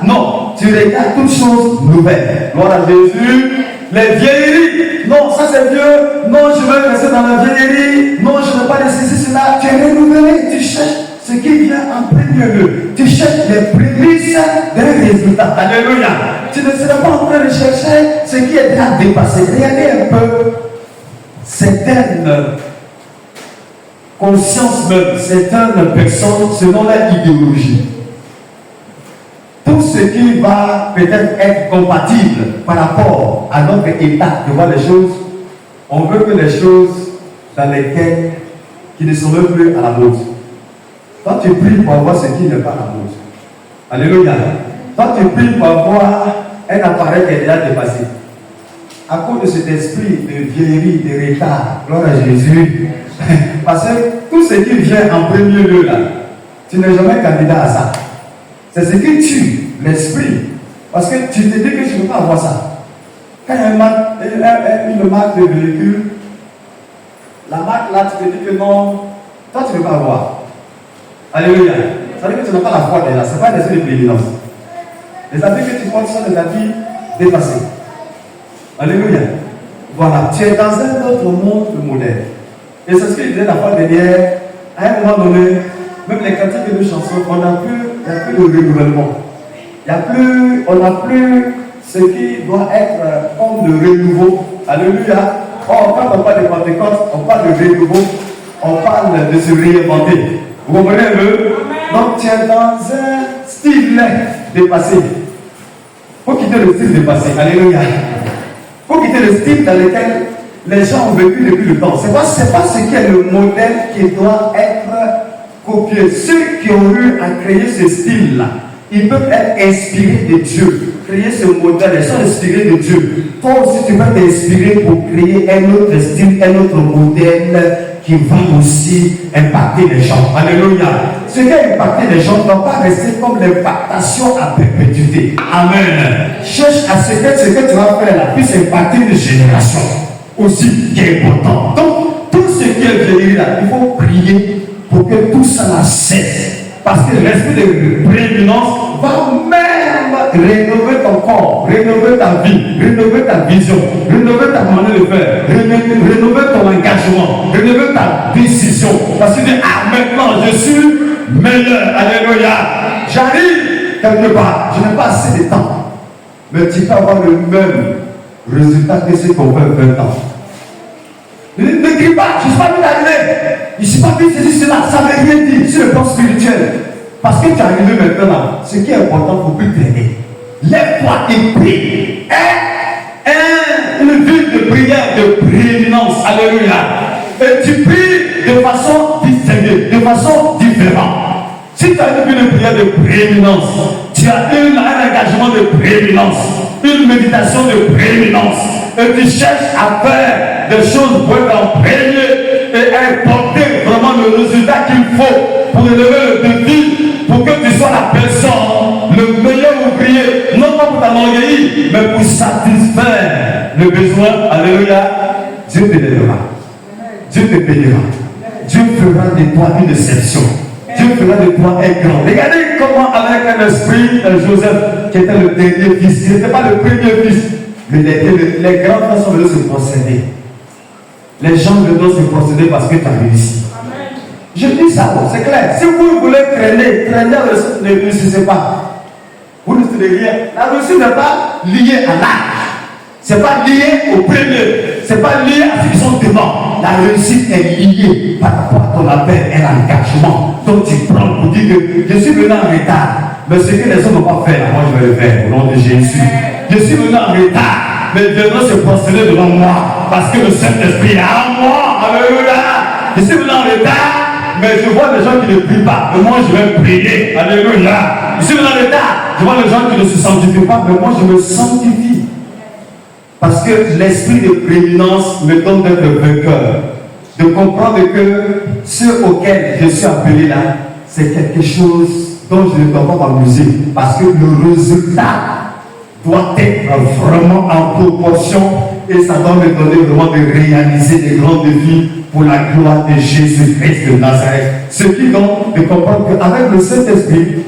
Non, tu regardes toutes choses nouvelles. Gloire à Jésus. Les vieilleries, non, ça c'est vieux. Non, je veux rester dans la vieillerie. Non, je ne veux pas laisser cela. Tu es renouvelé, tu cherches ce qui vient en premier lieu. Tu cherches les prémices d'un résultat. Alléluia. Tu ne seras pas en train de chercher ce qui est déjà dépassé. Regardez un peu certaines consciences même, certaines personnes selon leur idéologie. Tout ce qui va peut-être être compatible par rapport à notre état de voir les choses, on veut que les choses dans lesquelles qui ne sont même plus à la mode. Toi tu pries pour avoir ce qui n'est pas à la mode. Alléluia. Toi tu pries pour avoir un appareil qui est déjà dépassé. À cause de cet esprit de vieillerie, de retard, gloire à Jésus. Parce que tout ce qui vient en premier lieu là, tu n'es jamais candidat à ça. C'est ce qui tue l'esprit Parce que tu te dis que tu ne peux pas avoir ça. Quand il y a une marque de véhicule, la marque là, tu te dis que non, toi tu ne peux pas avoir. Alléluia. Ça veut dire que tu n'as pas la foi déjà. Ce n'est pas un esprit de prééminence. Les habits que tu portes sont des habits dépassés. Alléluia. Voilà. Tu es dans un autre monde moderne. Et c'est ce que je disais la fois dernière. À un moment donné, même les cantiques de chansons, il n'y a plus de renouvellement. On n'a plus ce qui doit être comme le renouveau. Alléluia. Or, quand on parle de Pentecôte, on parle de renouveau, on parle de se réinventer. Vous comprenez un peu? Donc, tu es dans un style dépassé. Il faut quitter le style dépassé. Alléluia. Il faut quitter le style dans lequel les gens ont vécu depuis le temps. Ce n'est pas ce qui est le modèle qui doit être copié. Ceux qui ont eu à créer ce style-là, ils peuvent être inspirés de Dieu. Créer ce modèle, ils sont inspirés de Dieu. Toi aussi, tu vas t'inspirer pour créer un autre style, un autre modèle qui va aussi impacter les gens. Alléluia. Ce qui a impacté les gens ne doit pas rester comme l'impactation à perpétuité. Amen. Cherche à ce que tu vas faire là puisse impacter une génération aussi qui est important. Donc, tout ce qui est venu là, il faut prier pour que tout ça là cesse. Parce que l'esprit de prééminence va même rénover ton corps, rénover ta vie, rénover ta vision, rénover ta manière de faire, rénover ton engagement, rénover ta décision. Parce que tu dis, ah maintenant je suis meilleur. Alléluia. J'arrive quelque part, je n'ai pas assez de temps. Mais tu peux avoir le même résultat que ce qu'on fait 20 ans. Ne crie pas, je ne suis pas venu d'arriver. Je ne suis pas venu ceci, cela, ça ne veut rien dire sur le plan spirituel. Parce que tu es arrivé maintenant, ce qui est important, il ne faut plus traîner. Lève-toi et prie. Une vie de prière, de prééminence. Alléluia. Et tu pries de façon distinguée, de façon différente. Si tu as une vie de prière de prééminence, tu as un engagement de prééminence, une méditation de prééminence, et tu cherches à faire des choses pour être en premier et apporter vraiment le résultat qu'il faut pour élever le défi, pour que tu sois la personne, le meilleur ouvrier, non pas pour t'enorgueillir, mais pour satisfaire le besoin. Alléluia. Dieu te donnera. Dieu te bénira. Dieu fera de toi une exception. Dieu fera de toi un grand. Regardez comment avec un esprit, Joseph, qui était le dernier fils, il n'était pas le premier fils, mais les grands frères sont venus se procéder. Les gens veulent se procéder parce que tu as réussi. Amen. Je dis ça, c'est clair. Si vous voulez traîner, ne réussissez pas. Vous ne savez rien. La réussite n'est pas liée à l'âge. Ce n'est pas lié au premier. Ce n'est pas lié à ceux qui sont devant. La réussite est liée par rapport à ton appel et l'engagement. Donc tu prends pour dire que je suis venu en retard. Mais ce que les autres n'ont pas fait, moi je vais le faire au nom de Jésus. Je suis venu en retard. Mais Dieu doit se procéder devant moi. Parce que le Saint-Esprit est en moi. Alléluia. Je suis venu en retard. Mais je vois des gens qui ne prient pas. Mais moi je vais prier. Alléluia. Je suis venu en retard. Je vois des gens qui ne se sanctifient pas. Mais moi je me sanctifie. Parce que l'esprit de prééminence me donne d'être vainqueur. De comprendre que ce auquel je suis appelé là, c'est quelque chose dont je ne dois pas m'amuser. Parce que le résultat doit être vraiment en proportion et ça doit me donner vraiment de réaliser des grands défis pour la gloire de Jésus-Christ de Nazareth. Ce qui donc de comprendre qu'avec le Saint-Esprit,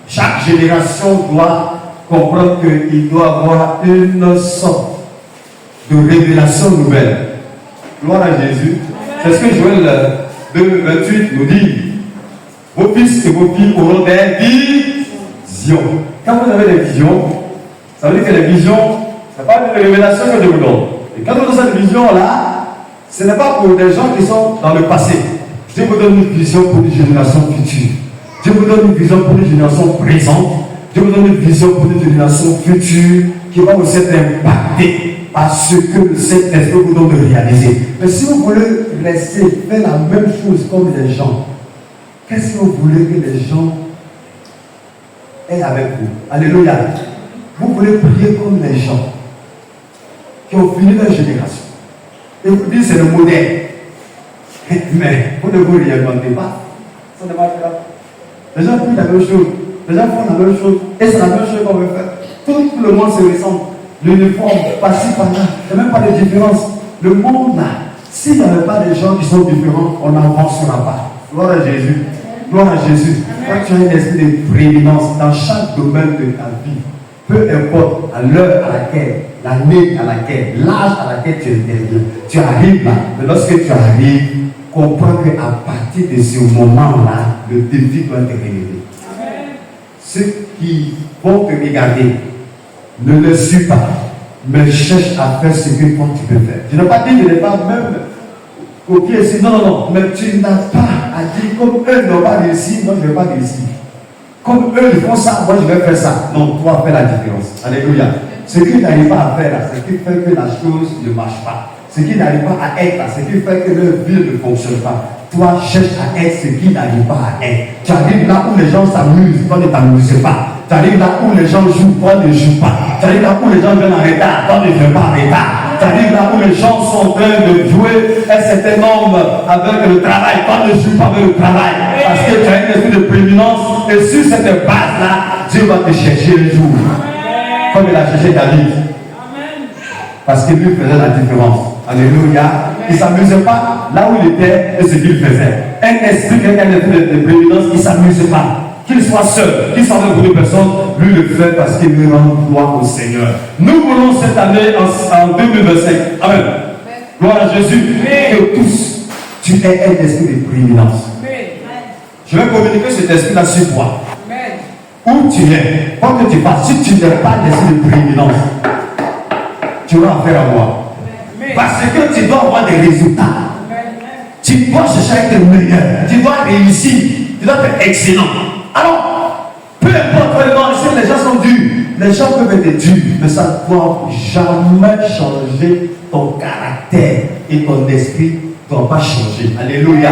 chaque génération doit comprendre qu'il doit avoir une sorte de révélation nouvelle. Gloire à Jésus. C'est ce que Joël 2:28 nous dit. Vos fils et vos filles auront des visions. Quand vous avez des visions, ça veut dire que les visions, ce n'est pas une révélation que Dieu vous donne. Et quand vous avez cette vision-là, ce n'est pas pour des gens qui sont dans le passé. Dieu vous donne une vision pour une génération future. Dieu vous donne une vision pour une génération présente. Dieu vous donne une vision pour une génération future qui va aussi être impactée par ce que le Saint-Esprit vous donne de réaliser. Mais si vous voulez rester, faire la même chose comme les gens, qu'est-ce que vous voulez que les gens aient avec vous? Alléluia. Vous voulez prier comme les gens qui ont fini leur génération. Et vous dites c'est le modèle. Mais vous ne vous réinventez pas. Ça ne marche pas. Les gens prient la même chose. Les gens font la même chose. Et c'est la même chose qu'on veut faire. Tout le monde se ressemble. L'uniforme, par-ci, par-là. Il n'y a même pas de différence. Le monde là, s'il n'y avait pas de gens qui sont différents, on n'avancera pas. Gloire à Jésus. Gloire à Jésus. Quand tu as un esprit de prééminence dans chaque domaine de ta vie, peu importe à l'heure à laquelle, l'année à laquelle, l'âge à laquelle tu interviens, tu arrives là. Mais lorsque tu arrives, comprends qu'à partir de ce moment-là, le défi doit te relever. Ceux qui vont te regarder, ne le suis pas, mais cherche à faire ce que toi tu peux faire. Je n'ai pas dit de ne pas même copier ici. Non, non, non. Mais tu n'as pas à dire comme eux n'ont pas réussi, moi je ne vais pas réussir. Comme eux ils font ça, moi je vais faire ça. Non, toi fais la différence. Alléluia. Ce qui n'arrive pas à faire là, ce qui fait que la chose ne marche pas. Ce qui n'arrive pas à être là, ce qui fait que leur vie ne fonctionne pas. Toi, cherche à être ce qui n'arrive pas à être. Tu arrives là où les gens s'amusent, toi ne t'amuses pas. Tu arrives là où les gens jouent, toi ne joues pas. Tu arrives là où les gens viennent en retard, toi ne viens pas en retard. Tu arrives là où les gens sont en train de jouer un certain nombre avec le travail, toi ne joues pas avec le travail. Parce que tu as une esprit de prééminence et sur cette base-là, Dieu va te chercher un jour. Comme il a cherché David. Parce que lui faisait la différence. Alléluia. Il ne s'amusait pas là où il était et ce qu'il faisait. Un esprit, quelqu'un de prééminence, il ne s'amuse pas. Qu'il soit seul, qu'il soit avec beaucoup de personnes, lui le fait parce qu'il lui rend gloire au Seigneur. Nous voulons cette année en 2025. Amen. Gloire à Jésus. Que tous, tu aies un esprit de prééminence. Je vais communiquer cet esprit-là sur toi. Où tu es, quand tu passes, si tu n'as pas d'esprit de prééminence, tu auras affaire à moi. Parce que tu dois avoir des résultats. Tu dois chercher à être meilleur. Tu dois réussir. Tu dois être excellent. Alors, peu importe les gens sont durs. Les gens peuvent être durs, mais ça ne doit jamais changer ton caractère et ton esprit ne doit pas changer. Alléluia.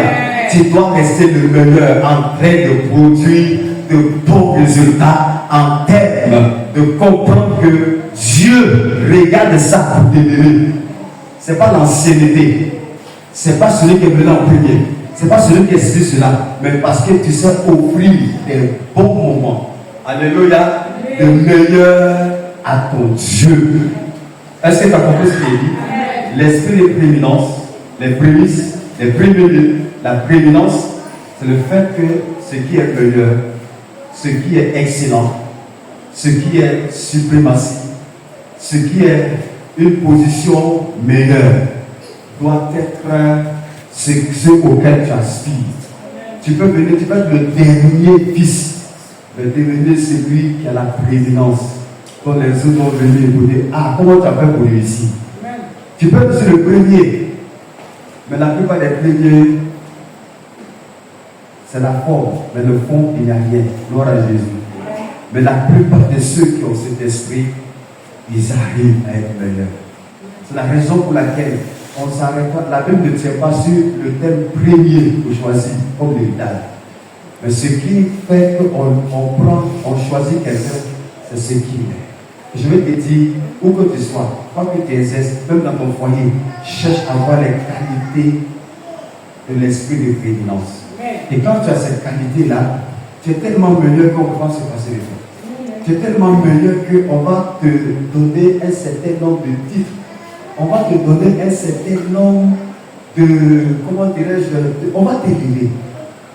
Tu dois rester le meilleur en train de produire de bons résultats en termes de comprendre que Dieu regarde ça pour t'aider. Ce n'est pas l'ancienneté. Ce n'est pas celui qui est venu en premier. Ce n'est pas celui qui est dit cela. Mais parce que tu sais offrir des bons moments. Alléluia. De meilleur à ton Dieu. Est-ce que tu as compris ce qu'il dit? L'esprit de prééminence, les prémices, les prémices, la prééminence, c'est le fait que ce qui est meilleur, ce qui est excellent, ce qui est suprématie, ce qui est une position meilleure doit être ce auquel tu aspires. Tu peux venir, tu peux être le dernier fils, mais devenir celui qui a la prééminence. Quand les autres vont venir écouter, ah, comment tu as fait pour réussir? Tu peux être le premier, mais la plupart des premiers, c'est la forme, mais le fond, il n'y a rien. Gloire à Jésus. Mais la plupart de ceux qui ont cet esprit, ils arrivent à être meilleurs. C'est la raison pour laquelle on s'arrête pas. La Bible ne tient pas sur le thème premier pour choisir comme l'héritage. Mais ce qui fait qu'on choisit quelqu'un, c'est ce qu'il est. Je vais te dire, où que tu sois, quand tu exerces, même dans ton foyer, cherche à avoir les qualités de l'esprit de prééminence. Et quand tu as cette qualité-là, tu es tellement meilleur qu'on va se passer les choses. Tu es tellement meilleur qu'on va te donner un certain nombre de titres. On va te donner un certain nombre de, comment dirais-je, on va t'élever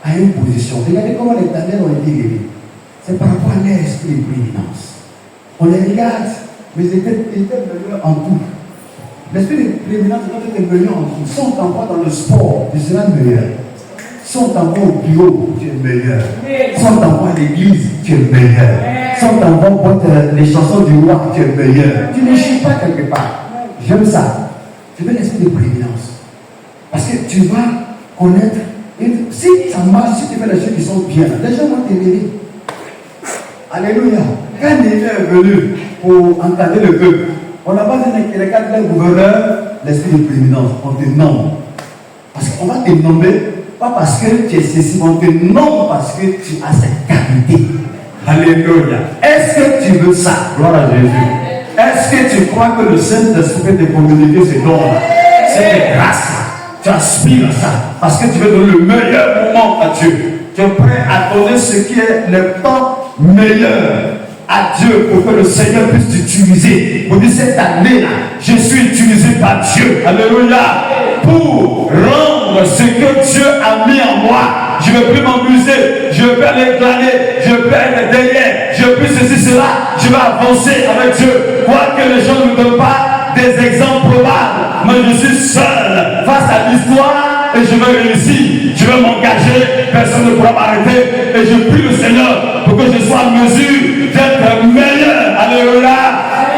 à une position. Regardez comment les Daniel ont été élevés. C'est par rapport à l'esprit de prééminence. On les regarde, mais ils étaient meilleurs en tout. L'esprit de prééminence est meilleur en tout. Si on t'envoie dans le sport, tu seras meilleur. Si on t'envoie au bureau, tu es meilleur. Si on t'envoie à l'église, tu es meilleur. Si on t'envoie pour les chansons du roi, tu es meilleur. Tu ne chies pas quelque part. J'aime ça. Tu veux l'esprit de prééminence. Parce que tu vas connaître. Si ça marche, si tu fais les choses qui sont bien, les gens vont t'aimer. Alléluia. Quand Néhémie est venu pour encadrer le peuple, on n'a pas dit que les quatre gouverneurs, l'esprit de prééminence, on te nomme. Parce qu'on va te nommer, pas parce que tu es ceci, on te nomme parce que tu as cette qualité. Alléluia. Est-ce que tu veux ça? Gloire à Jésus. Est-ce que tu crois que le Saint-Esprit peut te communiquer ces dons? C'est grâce. Tu aspires à ça. Parce que tu veux donner le meilleur moment à Dieu. Tu es prêt à donner ce qui est le temps meilleur. à Dieu pour que le Seigneur puisse t'utiliser. Pour dire cette année-là, je suis utilisé par Dieu. Alléluia. Pour rendre ce que Dieu a mis en moi. Je ne veux plus m'amuser, je veux aller glaner, je veux être derrière, je veux plus ceci, cela, je vais avancer avec Dieu. Quoique les gens ne me donnent pas des exemples probables, mais je suis seul face à l'histoire et je veux réussir, je veux m'engager, personne ne pourra m'arrêter et je prie le Seigneur pour que je sois en mesure d'être meilleur, alléluia,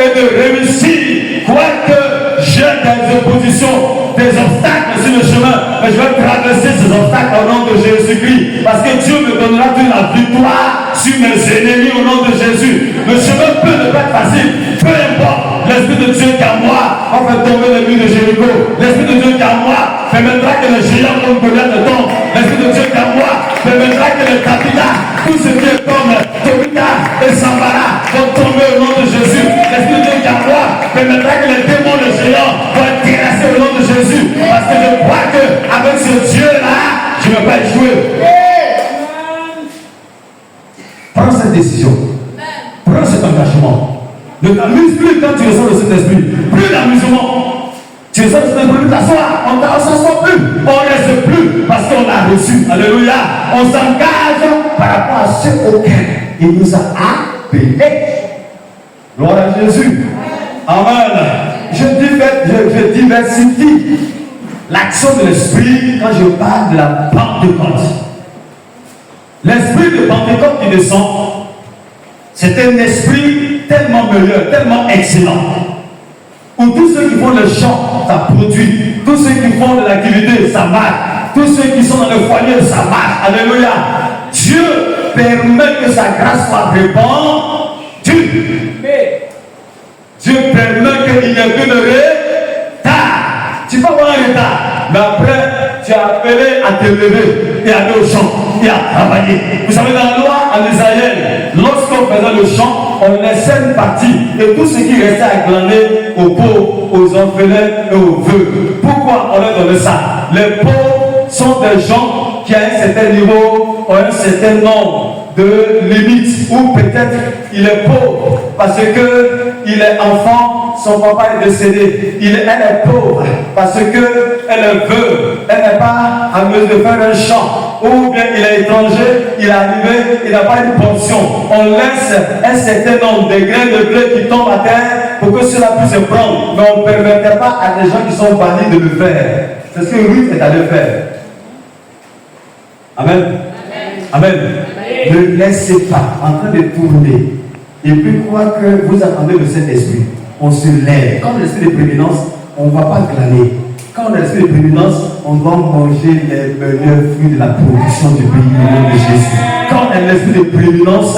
et de réussir, quoique j'ai des oppositions, des obstacles sur le chemin, mais je vais traverser ces obstacles au nom de Jésus-Christ, parce que Dieu me donnera toute la victoire sur mes ennemis au nom de Jésus. Le chemin peut ne pas être facile, peu importe, l'Esprit de Dieu qui est en moi va faire tomber les murs de Jéricho, l'Esprit de Dieu qui est en moi permettra que les géants comme Goliath tombent, l'Esprit de Dieu qui est en moi permettra que les capitales, tout ce qui est comme Tobita et Sambara vont tomber au nom de Jésus. L'Esprit de Dieu qui est en moi permettra que les démons de géants vont être terrassés au nom de Jésus, parce que je crois qu'avec ce Dieu-là, je ne vais pas échouer. Prends cette décision. Prends cet engagement. Ne t'amuse plus quand tu ressens le Saint-Esprit. Plus d'amusement. Tu ressens le Saint-Esprit, plus t'asseoir. On ne s'assoit plus. On ne reste plus parce qu'on a reçu. Alléluia. On s'engage par rapport à ce auquel il nous a appelés. Gloire à Jésus. Amen. Je diversifie l'action de l'Esprit quand je parle de la Pentecôte. L'esprit de Pentecôte qui descend, c'est un esprit tellement meilleur, tellement excellent. Où tous ceux qui font le chant, ça produit. Tous ceux qui font de l'activité, ça marche. Tous ceux qui sont dans le foyer, ça marche. Alléluia. Dieu permet que sa grâce soit répandue. Dieu permet qu'il y ait un retard. Tu peux avoir un retard, mais après, tu es appelé à te lever et aller au champ et à travailler. Vous savez, dans la loi en Israël, lorsqu'on faisait le champ, on laissait une partie et tout ce qui restait à glaner aux pauvres, aux orphelins et aux veuves. Pourquoi on leur donnait ça? Les pauvres sont des gens qui, à un certain niveau, ont un certain nombre de limites, ou peut-être il est pauvre parce qu'il est enfant, son papa est décédé. Elle est pauvre parce qu'elle est veuve, elle n'est pas en mesure de faire un champ, ou bien il est étranger, il est arrivé, il n'a pas une pension. On laisse un certain nombre de grains de blé qui tombent à terre pour que cela puisse se prendre, mais on ne permettait pas à des gens qui sont bannis de le faire. C'est ce que Ruth est allé faire. Amen. Amen. Ne laissez pas en train de tourner et puis croire que vous attendez le Saint-Esprit. On se lève. Quand on a l'esprit de prééminence, on ne va pas glaner. Quand on a l'esprit de prééminence, on doit manger les meilleurs fruits de la production du pays au nom de Jésus. Quand on a l'esprit de prééminence,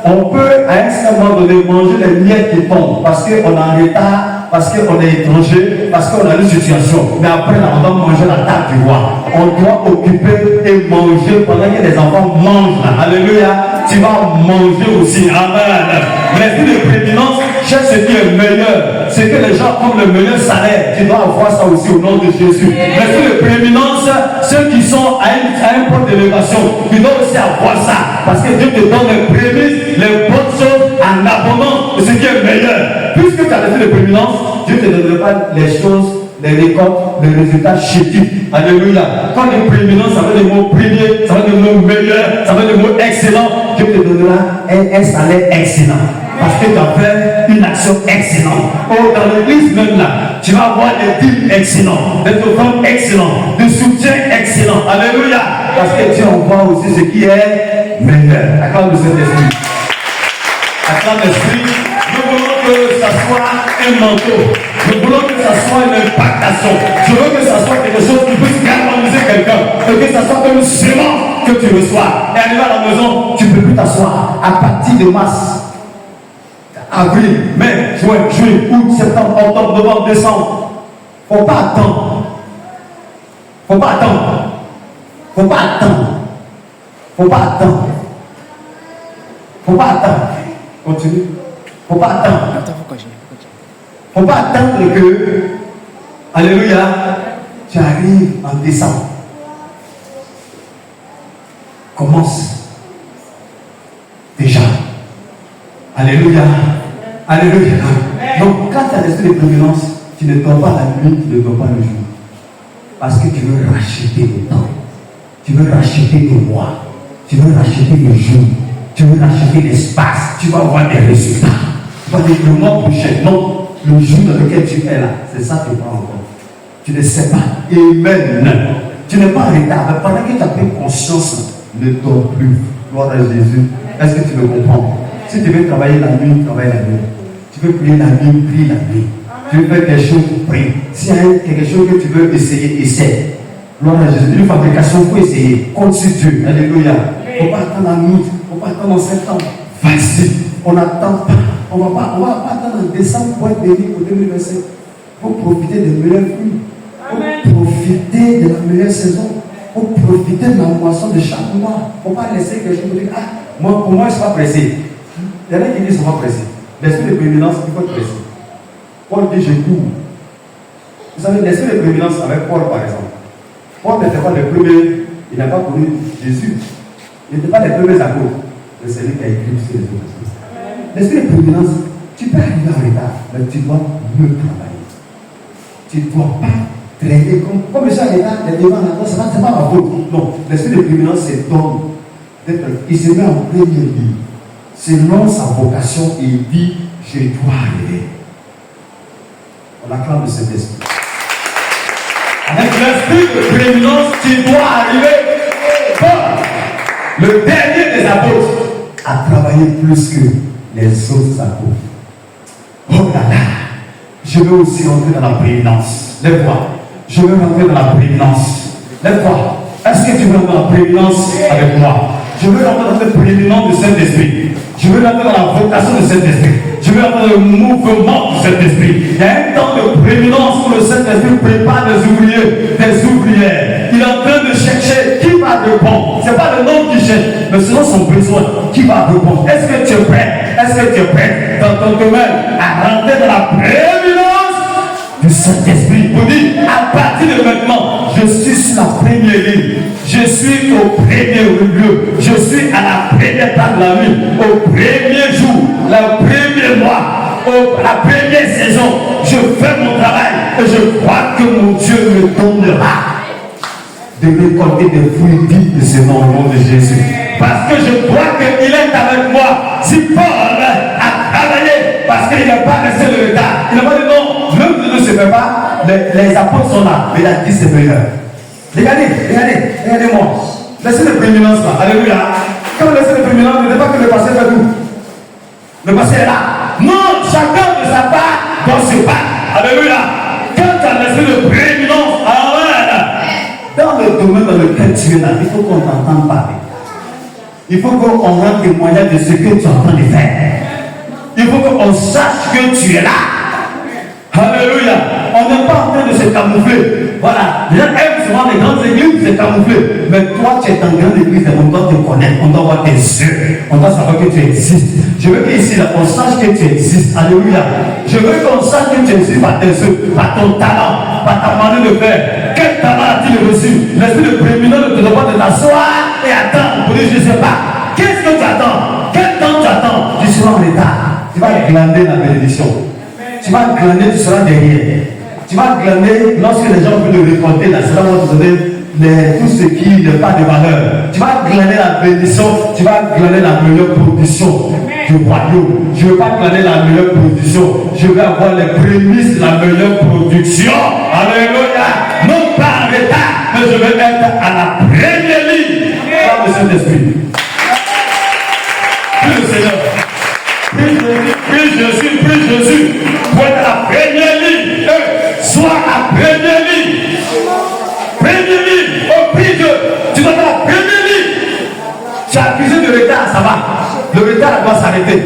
on peut à un certain moment donné manger les miettes qui tombent parce qu'on est en retard, parce qu'on est étranger, parce qu'on a une situation. Mais après, là, on doit manger la table du roi. On doit occuper et manger pendant que les enfants mangent. Alléluia. Tu vas manger aussi. Amen. L'esprit de prééminence cherche ce qui est meilleur. C'est que les gens ont le meilleur salaire. Tu dois avoir ça aussi au nom de Jésus. L'esprit de prééminence, ceux qui sont à un point d'élévation, tu dois aussi avoir ça. Parce que Dieu te donne les prémices, les bonnes choses en abondance de ce qui est meilleur. Puisque tu as l'esprit de prééminence, Dieu ne te donnera pas les choses, les récoltes, les résultats chétifs. Alléluia. Quand les prééminences, ça veut dire mots premiers, ça veut dire mots meilleurs, ça veut dire mots excellents. Dieu te donnera un salaire excellent. Parce que tu as fait une action excellente. Oh, dans l'église même là, tu vas avoir des dîmes excellents, des offrandes excellents, des soutiens excellents. Alléluia. Parce que Dieu envoie aussi ce qui est meilleur. Acclame le Saint-Esprit. Acclame l'Esprit. Nous voulons que ça soit un manteau. Nous voulons que ça soit une impactation. Je veux que ça soit quelque chose qui puisse galvaniser quelqu'un. Et que ça soit comme une semence que tu reçois. Et arrivé à la maison, tu ne peux plus t'asseoir. À partir de mars, avril, mai, juin, juillet, août, septembre, octobre, novembre, décembre. Faut pas attendre. Faut pas attendre. Faut pas attendre. Faut pas attendre. Faut pas attendre. Continue. Faut pas attendre. Faut pas attendre que, alléluia, tu arrives en décembre. Commence déjà. Alléluia. Alléluia. Donc, quand tu as l'esprit de prééminence, tu ne dors pas la nuit, tu ne dors pas le jour. Parce que tu veux racheter le temps. Tu veux racheter tes mois. Tu veux racheter les jours. Tu veux racheter l'espace. Tu vas avoir des résultats. Tu vas dire le mois prochain. Non, le jour dans lequel tu es là, c'est ça que tu prends encore. Tu ne sais pas. Amen. Tu n'es pas en retard. Mais pendant que tu as pris conscience, ne dors plus. Gloire à Jésus. Est-ce que tu me comprends? Si tu veux travailler la nuit, travaille la nuit. Tu veux prier la nuit, prie la nuit. Tu veux faire quelque chose, prie. S'il y a quelque chose que tu veux essayer, essaie. Gloire à Jésus. Une fabrication, il faut essayer. Compte sur Dieu. Alléluia. Il ne faut pas attendre en août. Il ne faut pas attendre en septembre. Vas-y. On n'attend pas. On ne va pas attendre en décembre pour être béni pour 2025. Il faut profiter des meilleurs fruits. Il faut profiter de la meilleure saison. Il faut profiter de la moisson de chaque mois. Il ne faut pas laisser quelque chose dire, ah, moi, pour moi, je ne suis pas pressé. Il y en a qui disent, ils ne sont pas pressés. L'esprit de prééminence, il faut être pressé. Paul dit, je cours. Vous savez, l'esprit de prééminence avec Paul, par exemple. Paul n'était pas le premier, il n'a pas connu Jésus. Il n'était pas les premiers apôtres. Mais c'est lui qui a écrit sur les autres. L'esprit de prééminence, tu peux arriver en retard, mais tu dois mieux travailler. Tu ne dois pas traîner comme je suis en retard, les devants en ce n'est pas ma faute. Non, l'esprit de prééminence, c'est d'homme. Il se met en premier lieu. Selon sa vocation, il dit, je dois arriver. On acclame le Saint-Esprit. Avec l'esprit de prééminence, tu dois arriver. Paul, le dernier des apôtres, a travaillé plus que les autres apôtres. Oh là là, je veux aussi rentrer dans la prééminence. Lève-toi. Je veux rentrer dans la prééminence. Lève-toi. Est-ce que tu veux rentrer dans la prééminence avec moi? Je veux rentrer dans cette prééminence du Saint-Esprit. Je veux rentrer dans la vocation du Saint-Esprit. Je veux rentrer dans le mouvement du Saint-Esprit. Il y a un temps de prééminence où le Saint-Esprit prépare des ouvriers, des ouvrières. Il est en train de chercher qui va répondre. Ce n'est pas le nom qui cherche, mais selon son besoin, qui va répondre. Est-ce que tu es prêt? Est-ce que tu es prêt dans ton domaine à rentrer dans la prééminence du Saint-Esprit? Vous dites, à partir de maintenant, je suis sur la première ligne. Je suis au premier lieu. Je suis à la première part de la nuit. Au premier jour, le premier mois, la première saison. Je fais mon travail et je crois que mon Dieu me donnera de récolter des fruits dignes de ce nom au nom de Jésus. Parce que je crois qu'il est avec moi. Si Paul a travaillé, parce qu'il n'a pas resté le retard, il n'a pas dit non, l'œuvre ne se fait pas, les apôtres sont là, mais il a dit c'est meilleur. Regardez-moi. Laissez le prééminence là. Alléluia. Quand vous laissez le prééminence, ne dites pas que le passé fait tout. Le passé est là. Non, chacun de sa part doit se battre. Alléluia. Quand tu as l'esprit de prééminence, amen. Dans le domaine dans lequel tu es là, il faut qu'on t'entende parler. Il faut qu'on rende témoignage de ce que tu es en train de faire. Il faut qu'on sache que tu es là. Alléluia. On n'est pas en train de se camoufler. Voilà. Les gens aiment souvent les grandes églises se camoufler. Mais toi, tu es en grande église et on doit te connaître. On doit voir tes yeux. On doit savoir que tu existes. Je veux qu'ici, on sache que tu existes. Alléluia. Je veux qu'on sache que tu existes par tes yeux, par ton talent, par ta manière de faire. Quel talent as-tu reçu? L'esprit de prééminence ne te demande pas de t'asseoir et attendre pour dire je ne sais pas. Qu'est-ce que tu attends? Quel temps tu attends? Tu seras en état. Tu vas glander la bénédiction. Tu vas glaner, tu seras derrière. Tu vas glaner lorsque les gens veulent le récolter, là, cela va te donner tout ce qui n'est pas de valeur. Tu vas glaner la bénédiction, tu vas glaner la meilleure production du royaume. Je ne veux pas glaner la meilleure production, je veux avoir les prémices de la meilleure production. Alléluia. Non pas en retard, mais je veux être à la première ligne. Par le Saint-Esprit. Prie le Seigneur. Prie Jésus. Pour être à la première ligne. Sois à première ligne. Première ligne. Oh, prie Dieu. Tu dois être à la première ligne. Tu as accusé de retard, ça va. Le retard doit s'arrêter.